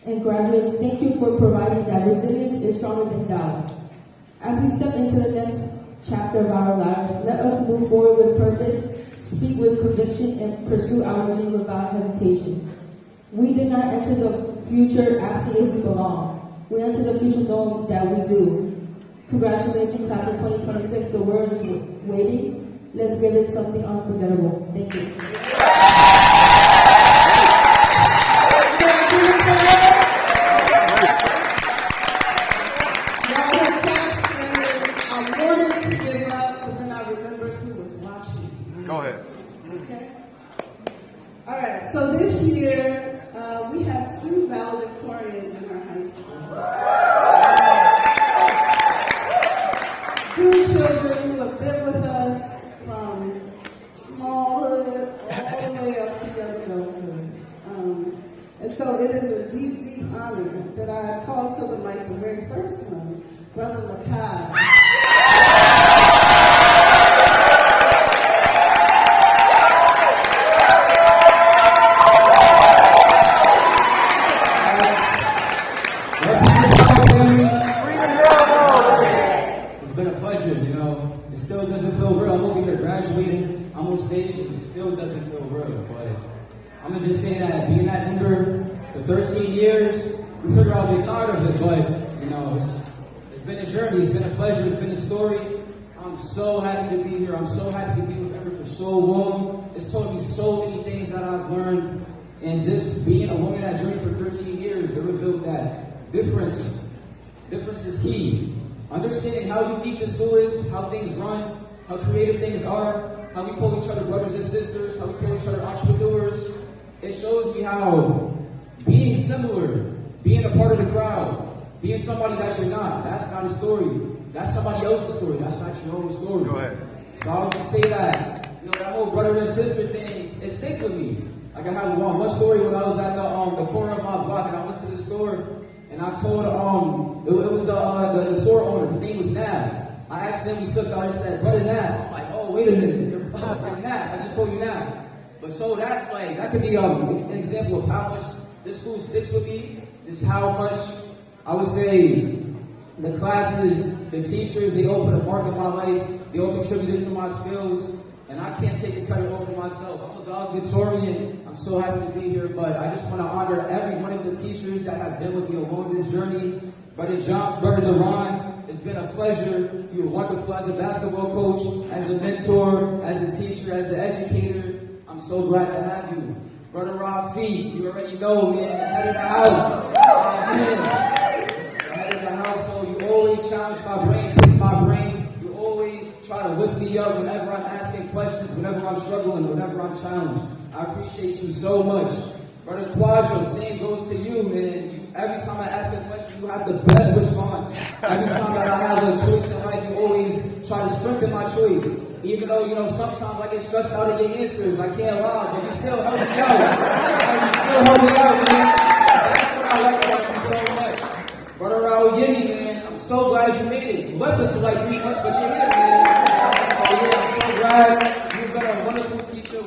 And graduates, thank you for providing that resilience is stronger than doubt. As we step into the next chapter of our lives, let us move forward with purpose, speak with conviction, and pursue our dream without hesitation. We did not enter the future asking if we belong. We enter the future knowing that we do. Congratulations, class of 2026. The world is waiting. Let's give it something unforgettable. Thank you. Go ahead. Okay. All right. So this year we have 2 valedictorians in our high school. 2 children who have been with us from smallhood all the way up to young adulthood. And so it is a deep, deep honor that I call to the mic the very first one, Brother Makai. I'm gonna just say that being at Ember for 13 years, we figure I'll be tired of it, but it's been a journey, it's been a pleasure, it's been a story. I'm so happy to be here. I'm so happy to be with Ember for so long. It's taught me so many things that I've learned, and just being a woman that journey for 13 years, it revealed that difference is key. Understanding how unique the school is, how things run, how creative things are, how we call each other brothers and sisters, how we call each other entrepreneurs. It shows me how being similar, being a part of the crowd, being somebody that you're not, that's not a story. That's somebody else's story. That's not your own story. Go ahead. So I was going to say that, that whole brother and sister thing, it stick with me. Like I had one story when I was at the corner of my block, and I went to the store, and I told, it was the store owner, his name was Nav. I I accidentally slipped out and said, Brother Nat. I'm like, oh, wait a minute, you're Nat. I just told you Nat. But so that's like, that could be an example of how much this school sticks with me, just how much, I would say, the classes, the teachers, they all put a mark in my life, they all contributed to my skills, and I can't take the credit all for myself. I'm a valedictorian, I'm so happy to be here, but I just want to honor every one of the teachers that have been with me along this journey. Brother John, Brother Deron, it's been a pleasure. You're wonderful as a basketball coach, as a mentor, as a teacher, as an educator. I'm so glad to have you. Brother Rafi, you already know, man, head of the house. Head of the household, you always challenge my brain, pick my brain. You always try to lift me up whenever I'm asking questions, whenever I'm struggling, whenever I'm challenged. I appreciate you so much. Brother Quadro, same goes to you, man. Every time I ask a question, you have the best response. Every time that I have a choice in life, you always try to strengthen my choice. Even though, sometimes I get stressed out of your answers, I can't lie, but you still help me out. Man. That's what I like about you so much. Brother Raul Yini, man, I'm so glad you made it. You left us for like 3 months, but you're here, man. I'm so glad you've been a wonderful teacher,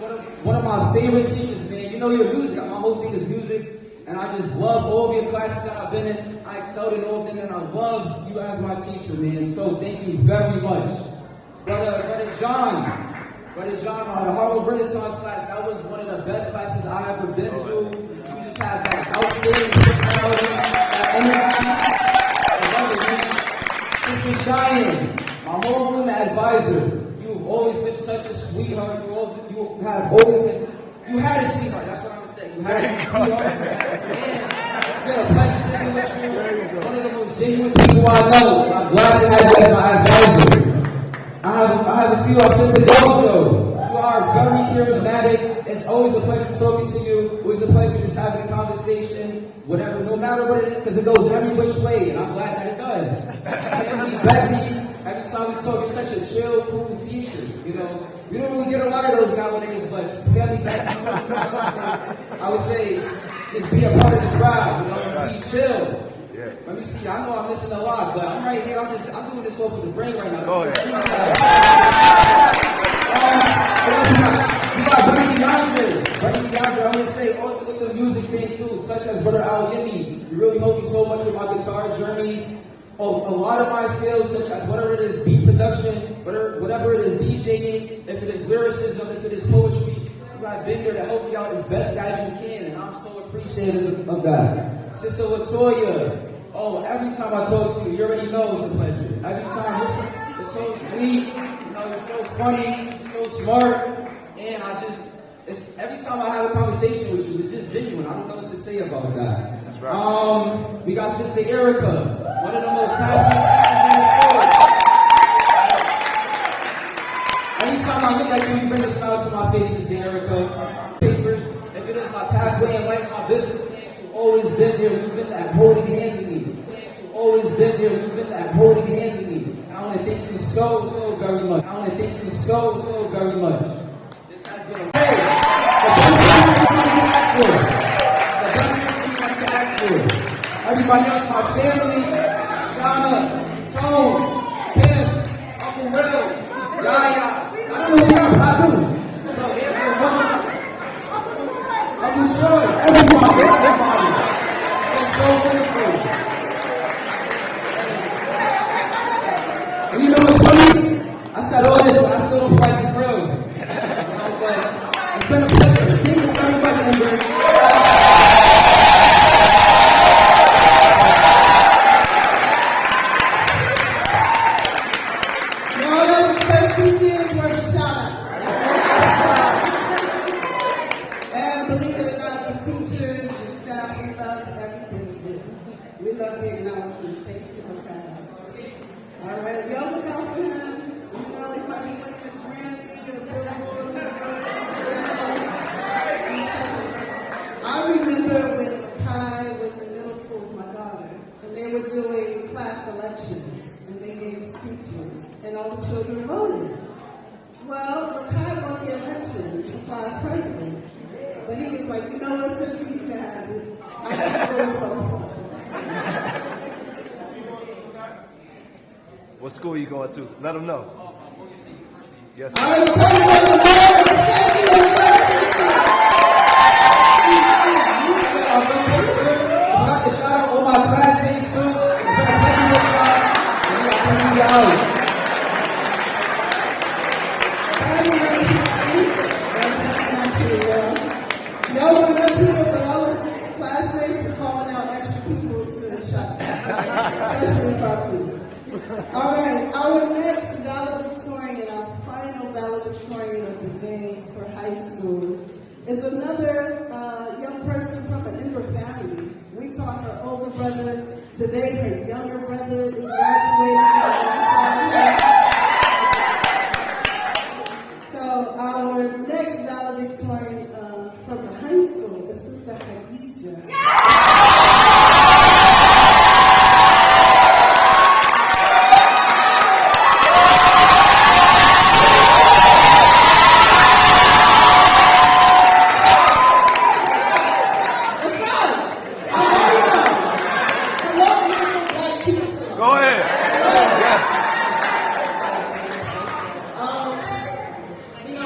one of my favorite teachers, man. You know your music, my whole thing is music. And I just love all of your classes that I've been in. I excelled in all of them, and I love you as my teacher, man. So thank you very much. Brother John, the Harlem Renaissance class, that was one of the best classes I ever been to. You just had that outstanding personality, that energy. I love it, man. Sister Cheyenne, my homeroom advisor. You've always been such a sweetheart. You have always been. You had a sweetheart, that's what I'm going to say. You had a sweetheart. Man, it's been a pleasure sitting with you. One of the most genuine people I know. I'm glad to have you as my advisor. I have a few on Sister Dojo. You are very charismatic. It's always a pleasure talking to you. Always a pleasure just having a conversation. Whatever, no matter what it is, because it goes every which way, and I'm glad that it does. Every time we talk, you're such a chill, cool teacher. We don't really get a lot of those nowadays, but family back, I would say, just be a part of the crowd, be chill. Yeah. Let me see, I know I'm missing a lot, but I'm right here, I'm doing this off of the brain right now. Go ahead. You got Brother DeAndre, I would say also with the music thing too, such as Brother Al Yemi. You really helped me so much with my guitar journey. A lot of my skills, such as whatever it is, beat production, whatever it is, DJing, if it is lyricism, if it is poetry, you have been there to help me out as best as you can, and I'm so appreciative of that. Sister Latoya, every time I talk to you, you already know it's a pleasure. Every time you're so sweet, you're so funny, you're so smart, and every time I have a conversation with you, it's just genuine. I don't know what to say about that. That's right. We got Sister Erica, one of the most happy people in the world. Every time I look at you, you bring a smile to my face, Sister Erica. Papers, if it is my pathway in life, my business plan, you've always been there. You've been that holding hands with me. You've always been there. You've been that holding hands with me. I want to thank you so very much. I want to thank you so very much. This has been a everybody else, my family, Shauna, Tone, Kim, Uncle Will, Yaya. I don't know who y'all do. So everyone, Uncle Troy, everybody. It's so wonderful. And you know what's funny? I said all this, and I still don't feel like it's real. But it's been a pleasure. Thank you very much, Ember. What school are you going to? Let them know. Yes, sir. I would like to shout out all my classmates too. It's been a pleasure with y'all. And we got to move you out. Y'all were up here, but all of the classmates were calling out extra people to shut especially Fatu. All right, our next valedictorian, our final valedictorian of the day for high school, is another young person from an Ember family. We saw her older brother. Today, her younger brother is graduating. So our next valedictorian from the high school is Sister Khadija. Go ahead.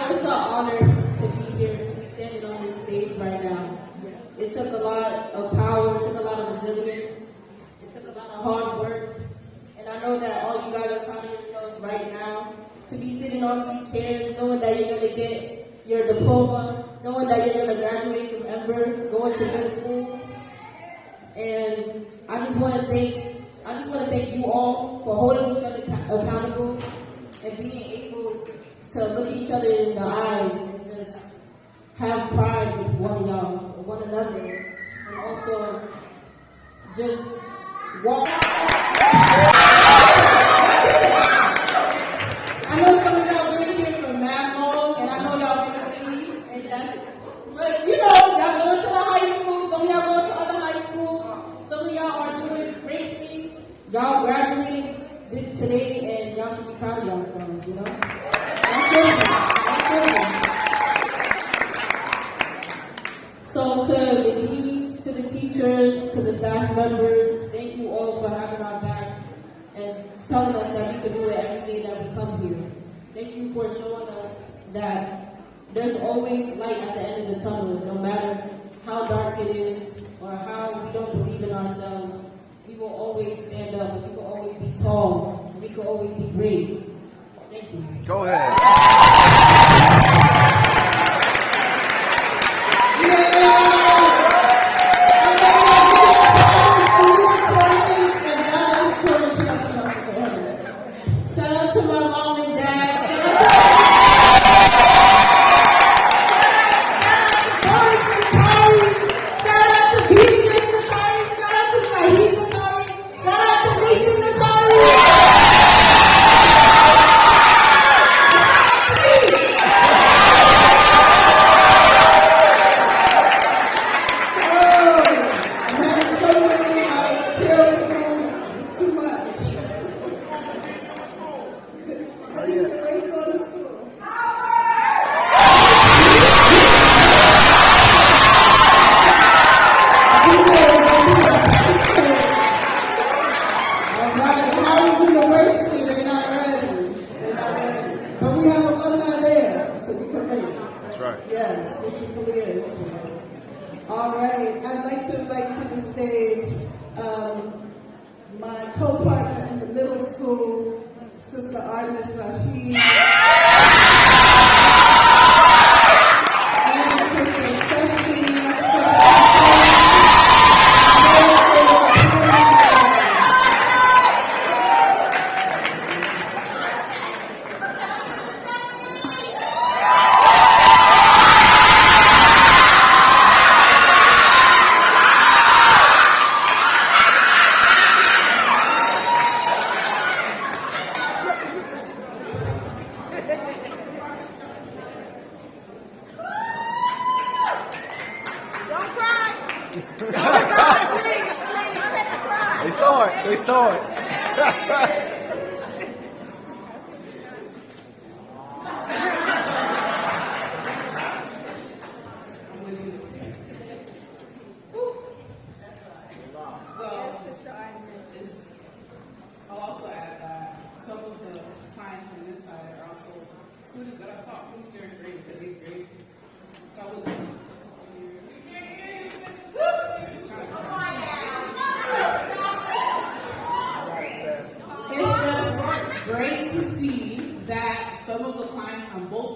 It's an honor to be here, to be standing on this stage right now. It took a lot of power, it took a lot of resilience, it took a lot of hard work, and I know that all you guys are proud of yourselves right now to be sitting on these chairs, knowing that you're going to get your diploma, knowing that you're going to graduate from Ember, going to good schools. And I just want to thank you all for holding each other accountable and being able to look at each other in the eyes and just have pride with one another, and also just walk. I know some of y'all been here for mad long, and I know y'all ready to leave, and that's, but y'all going to the high school, some of y'all going to other high schools, some of y'all are doing great things, y'all graduating today, and y'all should be proud of yourselves, So to the deans, to the teachers, to the staff members, thank you all for having our backs and telling us that we can do it every day that we come here. Thank you for showing us that there's always light at the end of the tunnel, no matter how dark it is or how we don't believe in ourselves. We will always stand up, we will always be tall, we will always be brave. Thank you. Go ahead. Shout out to my mom and dad. Shout out to Beatrice Nakari. Shout out to Sahid Nakari. Shout out to Nathan Nakari. All right, I'd like to invite to the stage my co-partner in the middle school, Sister Artemis Rashid. And Sister Stephanie. They saw it. I'll also add that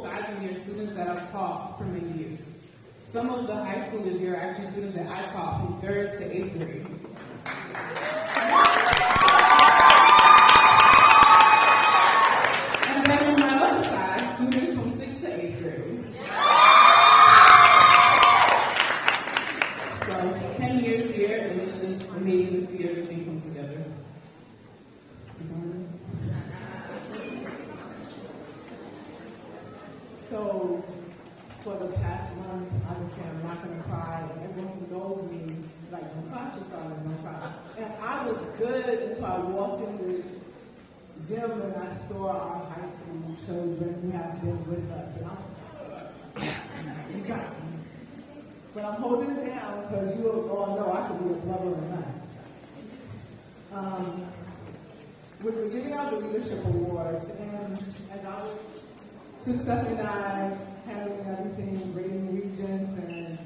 sides when you're students that I've taught for many years. Some of the high schoolers here are actually students that I taught from 3rd to 8th grade. And then on my other side, students from 6th to 8th grade. So 10 years here, and it's just amazing to see everything come together. So, for the past month, I would say I'm not going to cry. Everyone who knows me, like, when class is starting, don't cry. And I was good until I walked in the gym and I saw our high school children who have been with us. And I'm like, you got me. But I'm holding it down because you all know I can be a blubber and mess. We're giving out the leadership awards, and as I was, Sister Stephanie and I handling everything, rating regents, and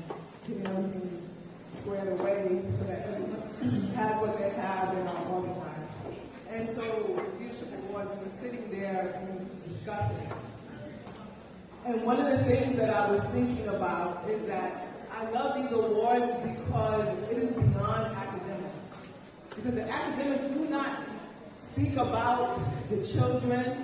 getting everything squared away so that everyone has what they have and are organized. And so, leadership awards, we were sitting there and discussing. And one of the things that I was thinking about is that I love these awards because it is beyond academics. Because the academics do not speak about the children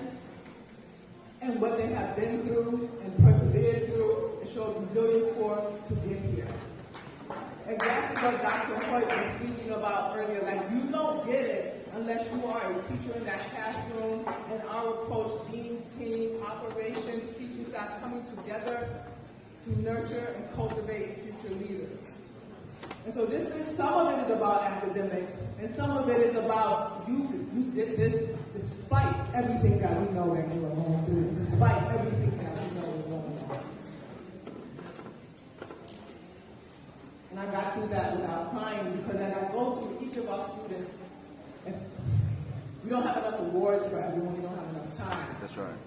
and what they have been through and persevered through and showed resilience for to get here. Exactly what Dr. Hoyt was speaking about earlier, like you don't get it unless you are a teacher in that classroom and our approach, dean's team, operations, teaching staff coming together to nurture and cultivate future leaders. And so some of it is about academics, and some of it is about you did this despite everything that we know that you are going through, despite everything that we know is going on. And I got through that without crying because as I go through each of our students, and we don't have enough awards for everyone, we don't have enough time. That's right.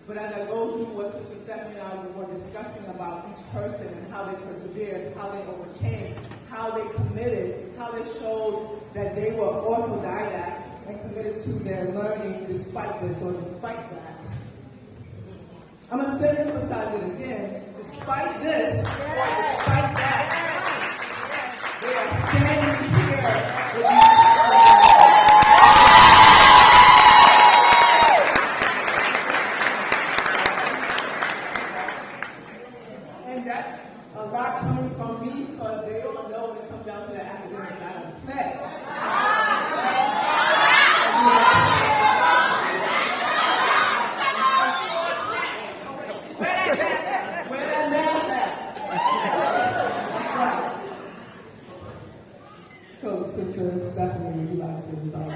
But as I go through what Sister Stephanie and I were discussing about each person and how they persevered, how they overcame, how they committed, how they showed that they were autodidacts and committed to their learning despite this or despite that. I'm going to emphasize it again. Despite this or despite that, they are standing here with me. And that's a lot coming from me because they all know when it comes down to the academics, I don't play. Where that math at? So, Sister Stephanie, would you like to start?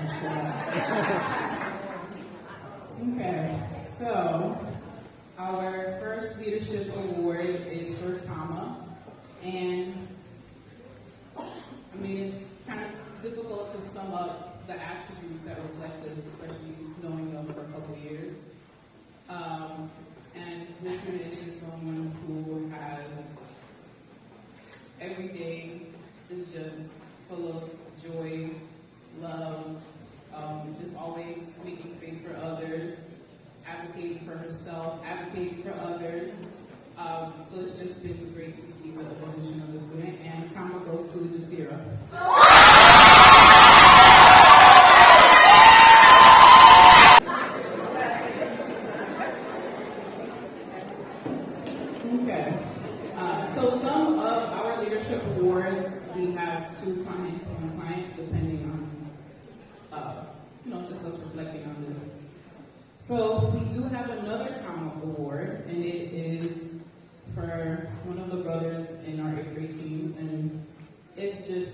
Okay, so our first leadership award is for Tama, and I mean it's kind of difficult to sum up the attributes that reflect this, especially knowing them for a couple of years. And this one is just someone who has every day is just full of joy, love, just always making space for others, advocating for herself, advocating for others. So it's just been great to see the evolution of the student. And Tama goes to Jasira. Okay. So some of our leadership awards, we have 2 clients and 1 client, depending on, just us reflecting on this. So we do have another Tama award, and it is for one of the brothers in our 8th grade team, and it's just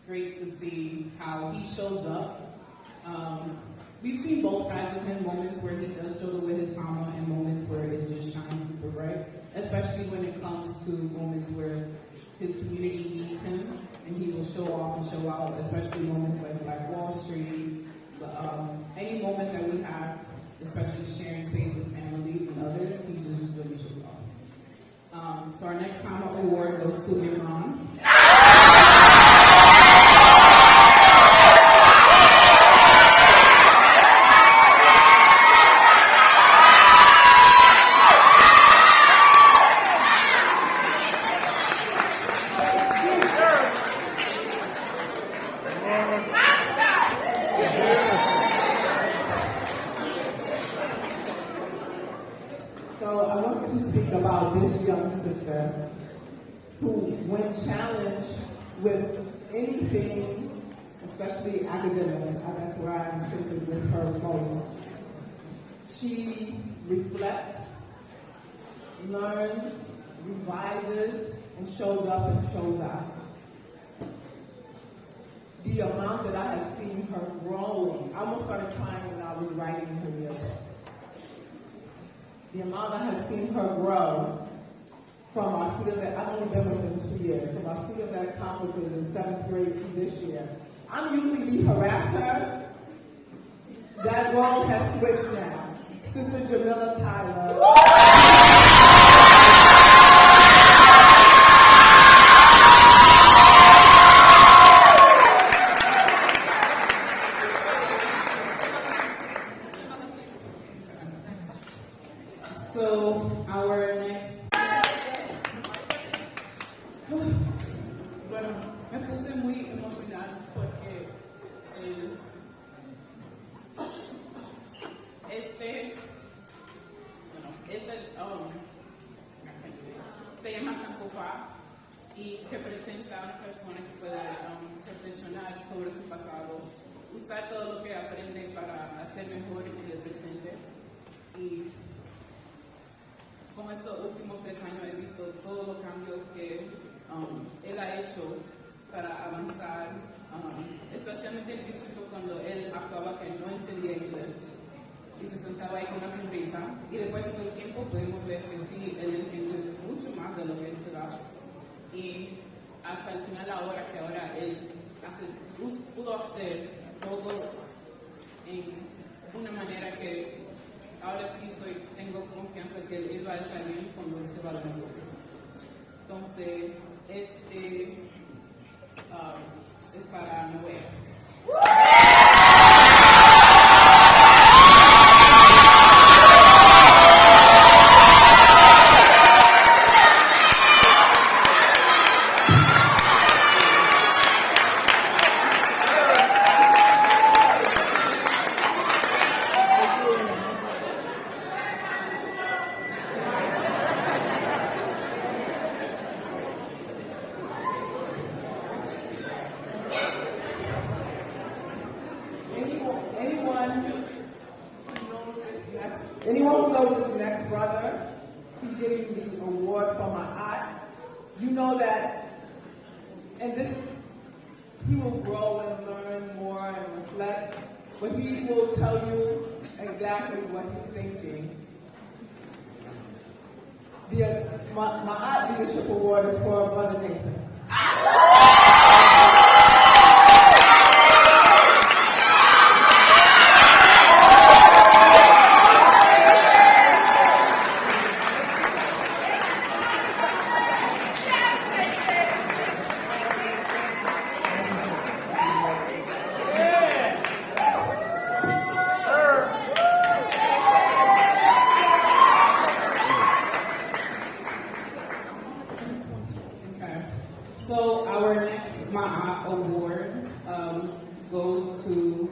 great to see how he shows up. We've seen both sides of him, moments where he does struggle with his Tama and moments where it just shines super bright, especially when it comes to moments where his community needs him, and he will show off and show out, especially moments like Black Wall Street. Any moment that we have, especially sharing space with families and others, he just really shows off. So our next Tama award goes to Imran. speak about this young sister who, when challenged with anything, especially academics, that's where I'm centered with her most, she reflects, learns, revises, and shows up and shows out. The amount that I have seen her growing, I almost started crying when I was writing her yearbook. The amount I have seen her grow from our student that I've only been with them 2 years, from our student that accomplishes in 7th grade to this year. I'm usually the harasser. That role has switched now. Sister Jamila Tyler. So our next. Bueno, me puse muy emocional porque se llama Sankofa y representa a una persona que puede reflexionar sobre su pasado, usar todo lo que aprende para hacer mejor en el presente. Y con estos últimos 3 años he visto todos los cambios que él ha hecho para avanzar, especialmente al principio cuando él actuaba que no entendía inglés y se sentaba ahí con una sonrisa, y después con el tiempo pudimos ver que sí, él entiende mucho más de lo que él se da, y hasta el final ahora que ahora él pudo hacer todo en una manera que ahora sí tengo confianza que él va a estar bien cuando se va de nosotros. Entonces, es para Noé. Anyone who knows this next brother, he's getting the award from my aunt. You know that, and this, he will grow and learn more and reflect, but he will tell you exactly what he's thinking. My aunt leadership award is for Brother Nathan. So our next Ma'a award goes to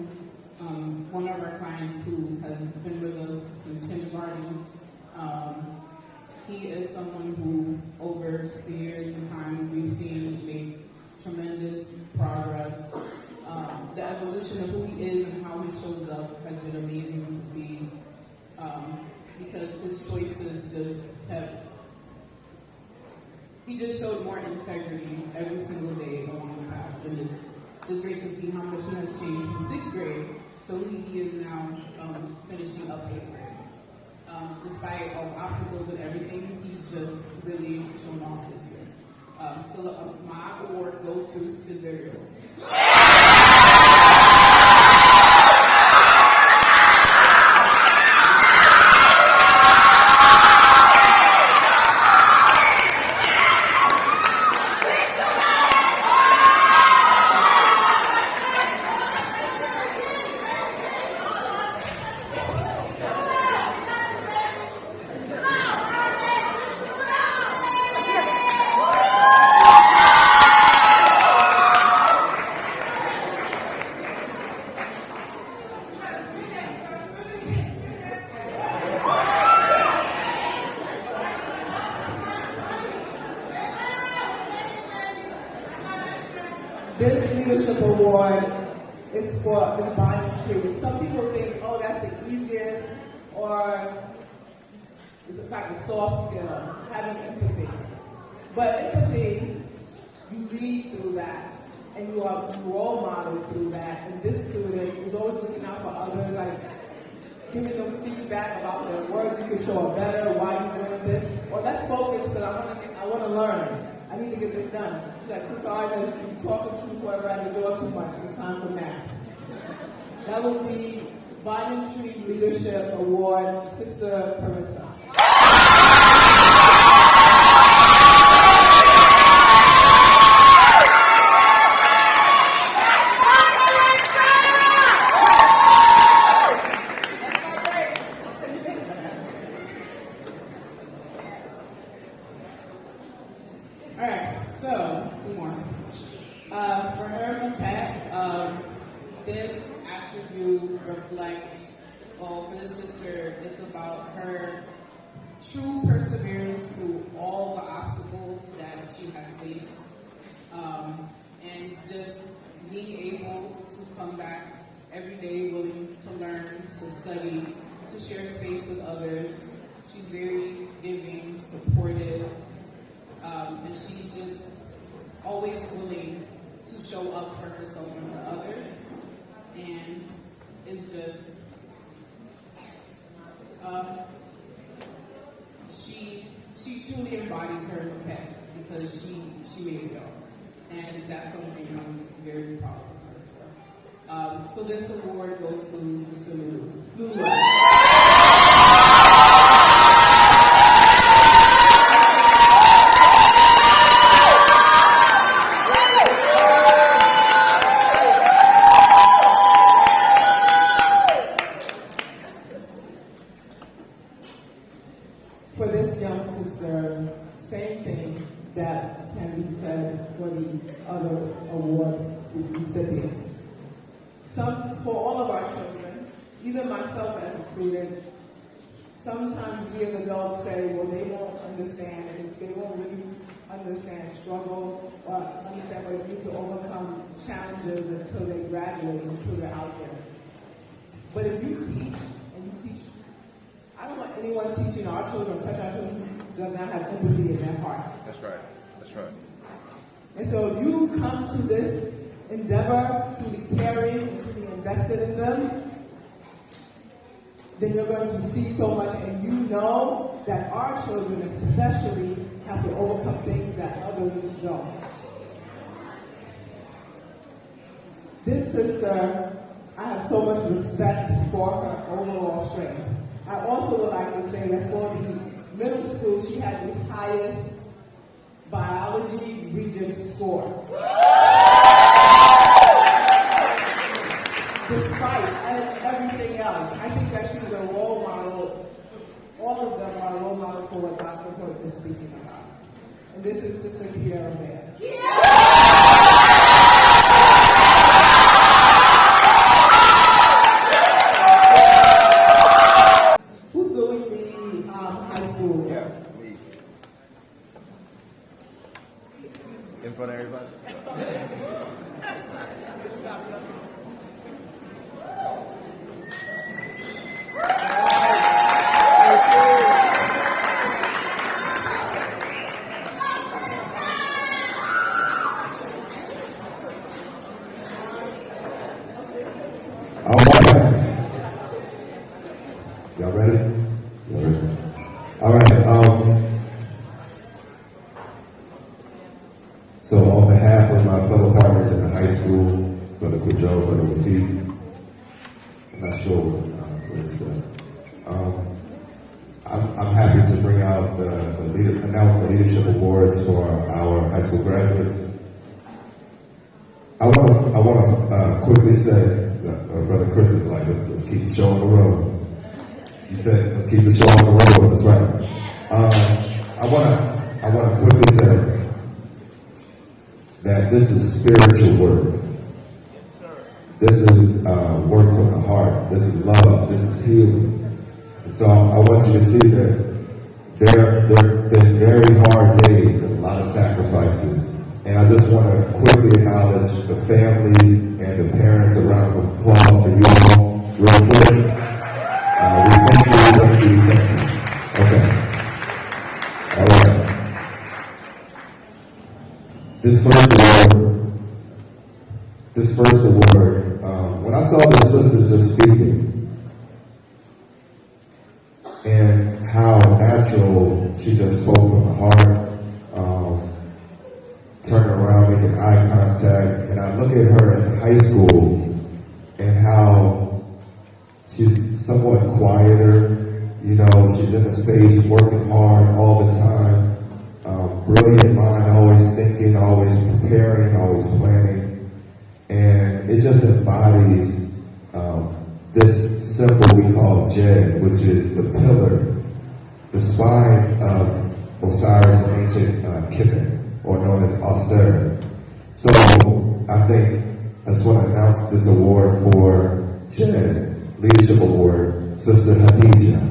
one of our clients who has been with us since kindergarten. He is someone who, over the years and time, we've seen make tremendous progress. The evolution of who he is and how he shows up has been amazing to see, because his choices just have. He just showed more integrity every single day along the path, and it's just great to see how much he has changed from 6th grade. So he is now finishing up 8th grade. Despite all obstacles and everything, he's just really shown off this year. So my award goes to Silverio. award is for this bonding tree. Some people think, oh, that's the easiest, or it's like a soft skill, having empathy. But empathy, you lead through that, and you are role modeled through that. And this student is always looking out for others, like giving them feedback about their work. You can show it better. Why are you doing this? Or let's focus because I want to learn. I need to get this done. Like, Sister Ida, you're talking to whoever at the door too much. It's time for math. That will be Bonding Tree Leadership Award, Sister Carissa. Alright, so, two more. For her and Pat, this attribute reflects, well, for the sister, it's about her true perseverance through all the obstacles that she has faced. And just being able to come back every day willing to learn, to study, to share space with others. She's very giving, supportive, and she's just always willing to show up for herself and for others. And it's just, she truly embodies her in the pet because she made it go. And that's something I'm very proud of her for. So this award goes to Sister Lulu. For this young sister, same thing that can be said for the other award recipients. For all of our children, even myself as a student, sometimes we as adults say, well, they won't understand, and they won't really understand struggle or understand what it means to overcome challenges until they graduate, until they're out there. But if you teach, and you teach, I don't want anyone teaching our children, touch our children, who does not have empathy in their heart. That's right. That's right. And so if you come to this endeavor to be caring and to be invested in them, then you're going to see so much, and you know that our children especially have to overcome things that others don't. This sister, I have so much respect for her overall strength. I also would like to say that for the middle school, she had the highest biology region score. Despite everything else, I think that she's a role model. All of them are a role model for what Dr. Hood is speaking about. And this is Sister Kiara Bear. Who's doing the high school? Yes, me. In front of everybody. All right. Y'all ready? Y'all ready? All right. So on behalf of my fellow partners in the high school, Brother Quidjo, Brother Wafid, I'm not sure what it's done. I'm happy to bring out announce the leadership awards for our high school graduates. I want to quickly say, Brother Chris is like, let's keep the show on the road. You said, let's keep the show on the road. That's right. I want to quickly say that this is spiritual work. This is work from the heart. This is love. This is healing. And so I want you to see that there have been very hard days and a lot of sacrifices. And I just want to quickly acknowledge the families and the parents. A round of applause for you all, real quick. We thank you. Okay. All right. This first award, when I saw this sister just speaking, and how natural she just spoke from the heart, turning around, making eye contact, and I look at her in high school and how she's somewhat quieter, she's in the space working hard all the time, brilliant mind, always thinking, always preparing, always planning, and it just embodies this symbol we call Jed, which is the pillar, the spine of Osiris in ancient Kemet, or known as Osir. So I think I just want to announce this award for Jed, Leadership Award, Sister Hadija.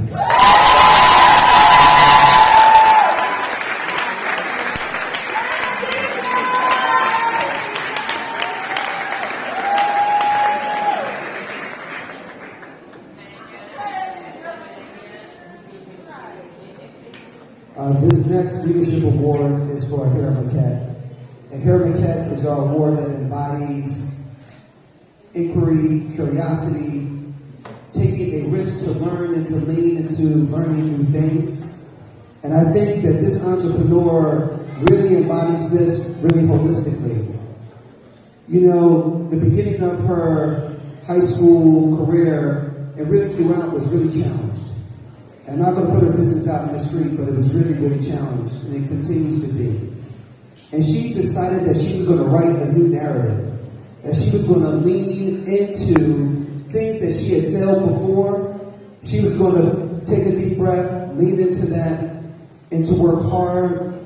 This next leadership award is for Hera Maquette. And Hera Maquette is our award that embodies inquiry, curiosity, taking a risk to learn and to lean into learning new things. And I think that this entrepreneur really embodies this really holistically. The beginning of her high school career and really throughout was really challenged. I'm not going to put her business out in the street, but it was really, really challenged, and it continues to be. And she decided that she was going to write a new narrative, that she was going to lean into things that she had failed before. She was going to take a deep breath, lean into that, and to work hard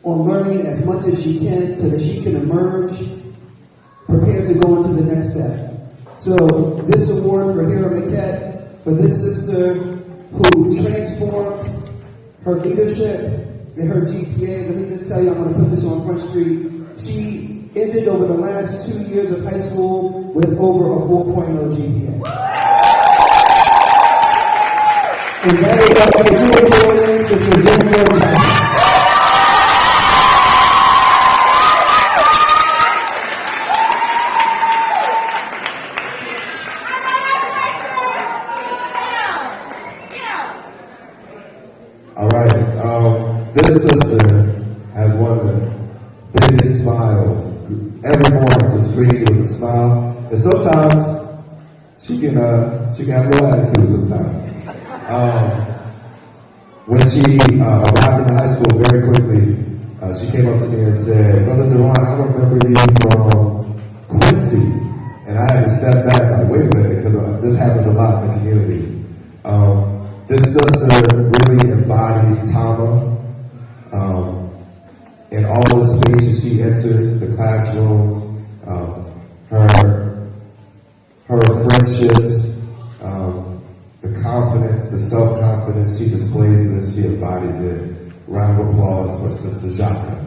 on learning as much as she can so that she can emerge prepared to go into the next step. So this award for Hera Maquette, for this sister who transformed her leadership and her GPA. Let me just tell you, I'm going to put this on Front Street. She ended over the last 2 years of high school with over a 4.0 GPA. And that is up to the audience, Sister Jennifer Jackson. This sister has one of the biggest smiles. Every morning, just greet you with a smile. And sometimes she can have a little attitude. Sometimes, when she arrived in high school, very quickly, she came up to me and said, "Brother Duran, I remember you from Quincy." And I had to step back, like, wait a minute, because this happens a lot in the community. This sister really embodies Tama. In all the spaces she enters, the classrooms, her friendships, the confidence, the self-confidence she displays this, she embodies it. Round of applause for Sister Jacques.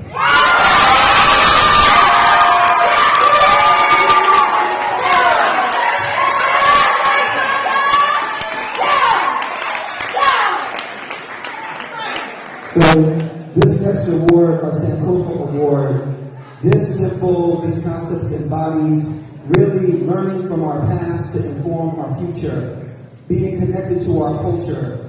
So this next award, our Sankofa Award, this symbol, this concept embodies really learning from our past to inform our future, being connected to our culture.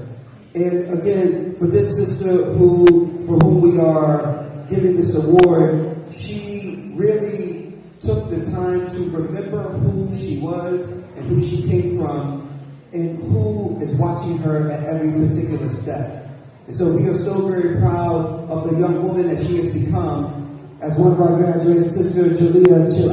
And again, for this sister for whom we are giving this award, she really took the time to remember who she was and who she came from and who is watching her at every particular step. And so we are so very proud of the young woman that she has become as one of our graduates, Sister Jalea Chisholm.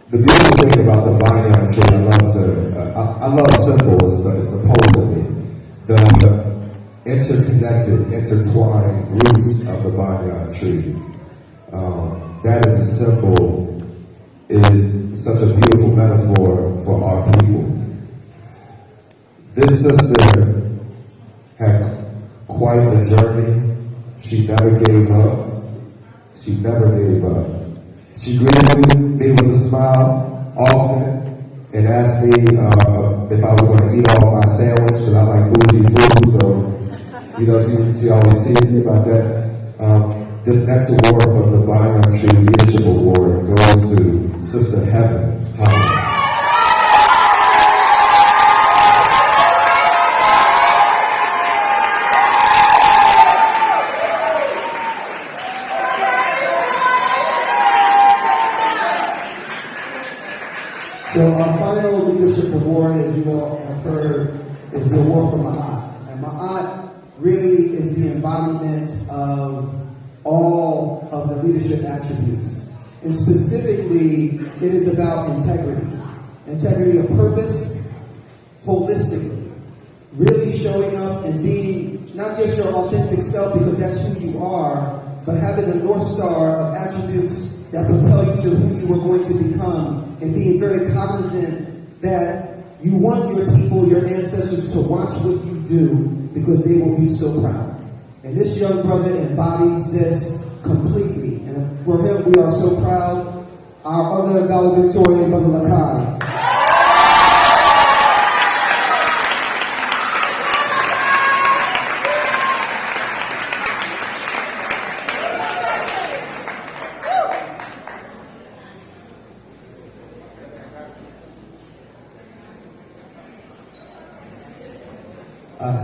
The beautiful thing about the banyan tree, I love symbols, it's the pole in me. interconnected, intertwined roots of the banyan tree. That is a symbol, is such a beautiful metaphor for our people. This sister had quite a journey. She never gave up. She never gave up. She greeted me with a smile often and asked me if I was going to eat all my sandwich because I like bougie food. So, she always teased me about that. This next award from the Banyan Tree Leadership Award goes to Sister Heaven Hollis. So our final leadership award, as you all have heard, is the award for Ma'at. And Ma'at really is the embodiment of all of the leadership attributes. And specifically, it is about integrity. Integrity of purpose, holistically. Really showing up and being not just your authentic self because that's who you are, but having a North Star of attributes that propel you to who you are going to become, and being very cognizant that you want your people, your ancestors, to watch what you do because they will be so proud. And this young brother embodies this completely. And for him, we are so proud. Our other valedictorian, Brother Lakai.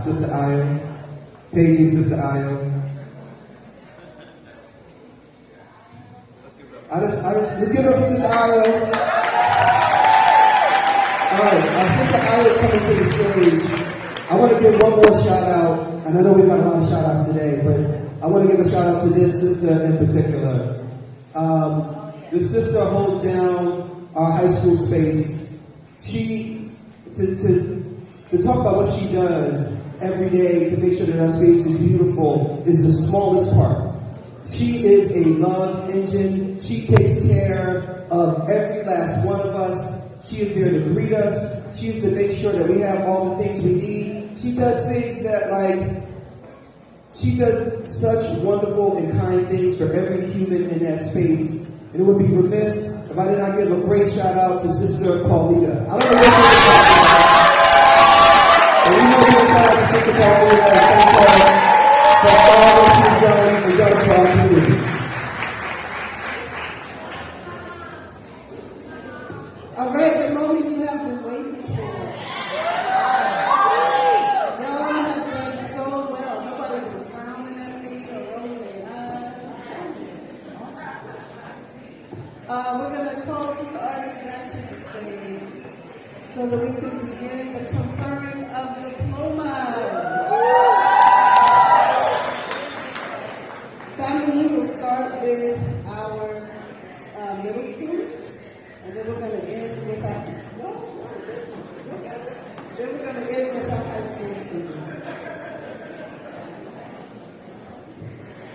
Sister Ayo, Paige, Sister Ayo. Let's give it up to Sister Ayo. All right, Sister Ayo is coming to the stage. I want to give one more shout out, and I know we've got a lot of shout outs today, but I want to give a shout out to this sister in particular. The sister holds down our high school space. To talk about what she does every day to make sure that our space is beautiful is the smallest part. She is a love engine. She takes care of every last one of us. She is there to greet us. She is to make sure that we have all the things we need. She does things that, she does such wonderful and kind things for every human in that space. And it would be remiss if I did not give a great shout out to Sister Paulita. I don't know what and we want to give a shout out to Sister Paulita and thank her for all that she's done and does for our community. All right, the moment you have been waiting for. Y'all have done so well. Nobody was frowning at me or rolling their eyes. We're going to call Sister Artist back to the stage so that we can begin the conferring of diplomas. Family, we will start with our middle schoolers, and then we're going to end with our high school students.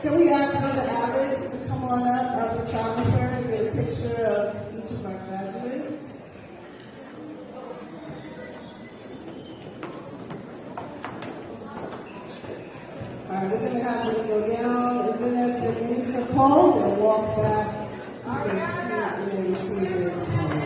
Can we ask Brother Alex to come on up, our photographer, to get a picture of each of our graduates? All right, we're going to have them go down, and then as their names are called, they'll walk back to their seat and they receive their diploma.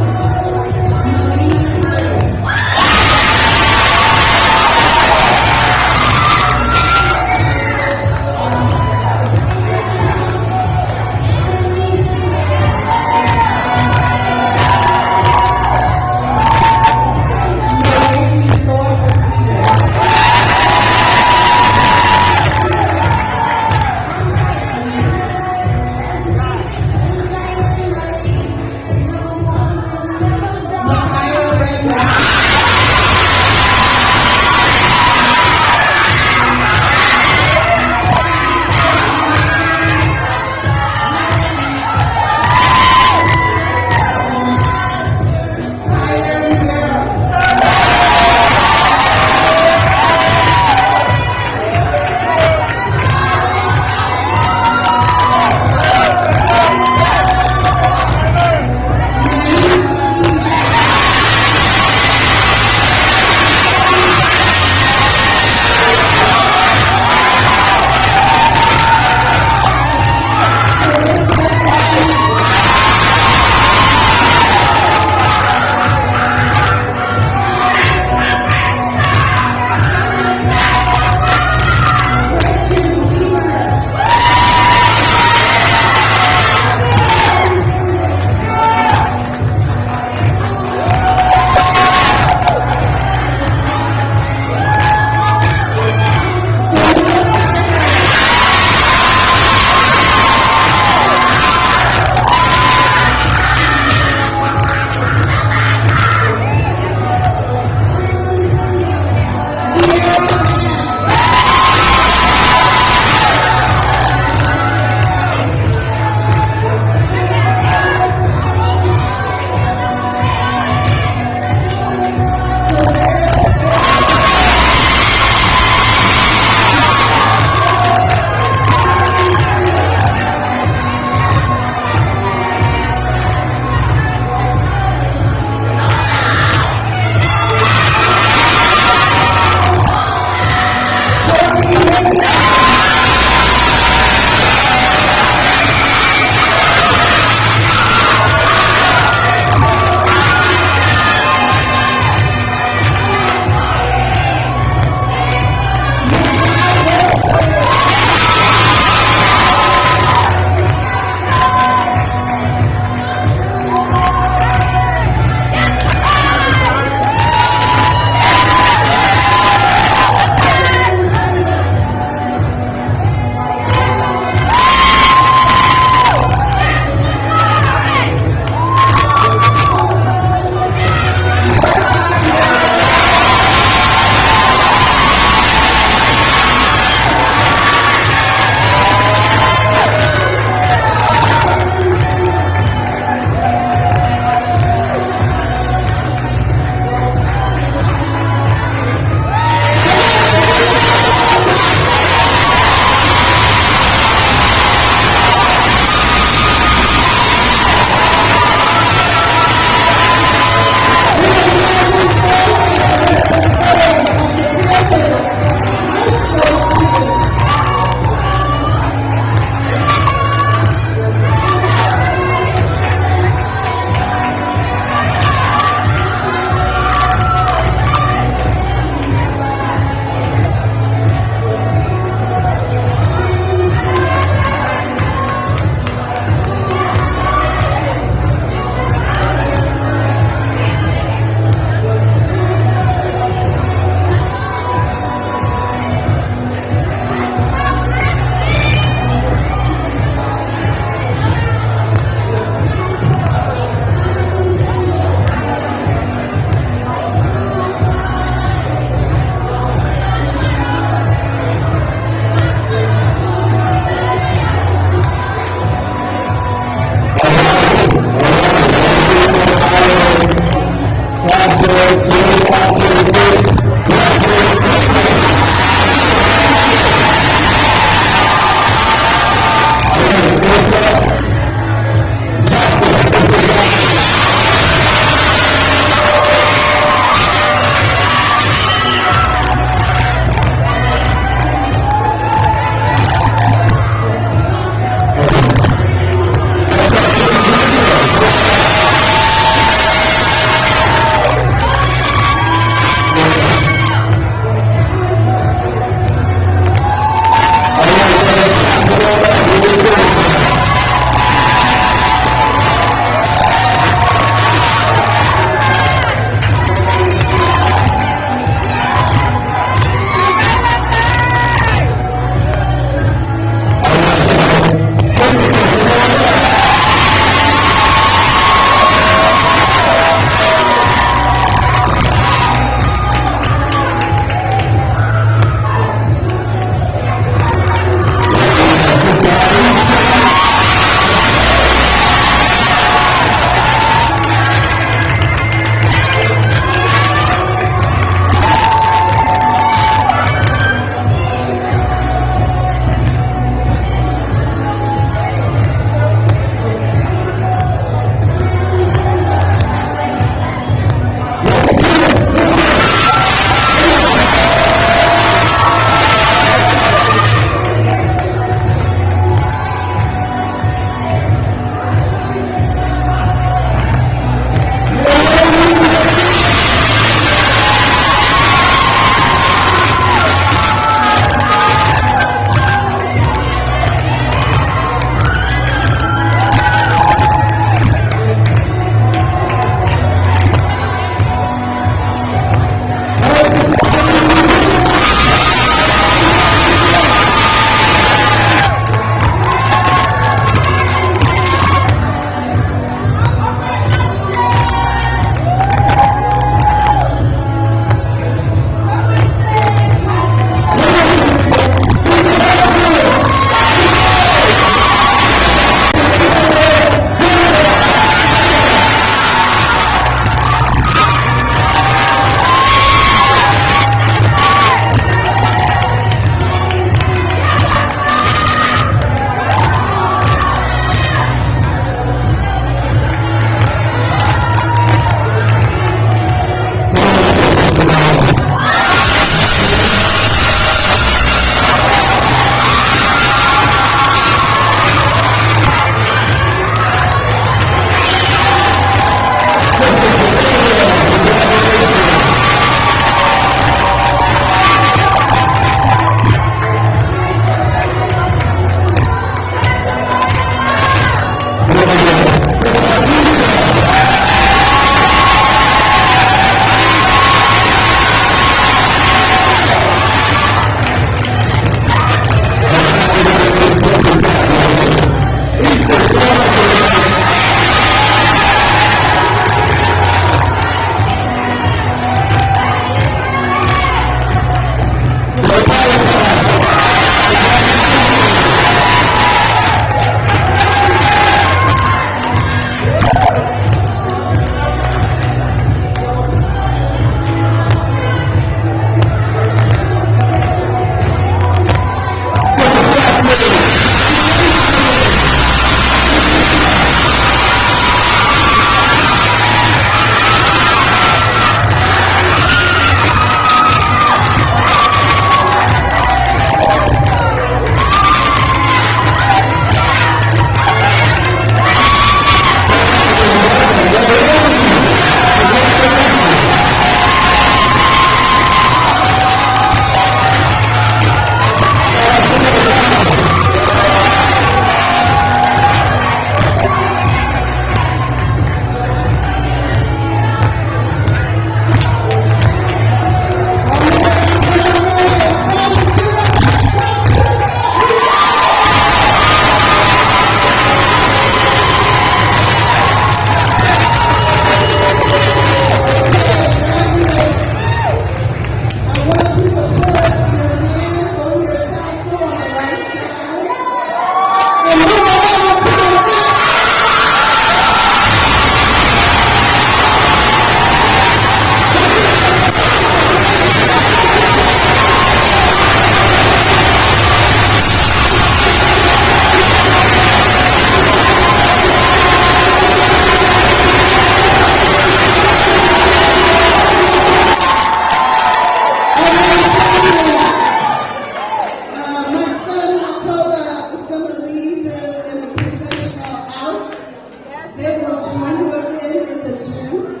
here in the gym.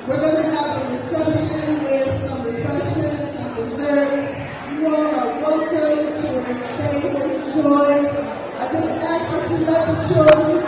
We're going to have a reception with some refreshments and desserts. You all are welcome to stay and enjoy. I just ask that you let the children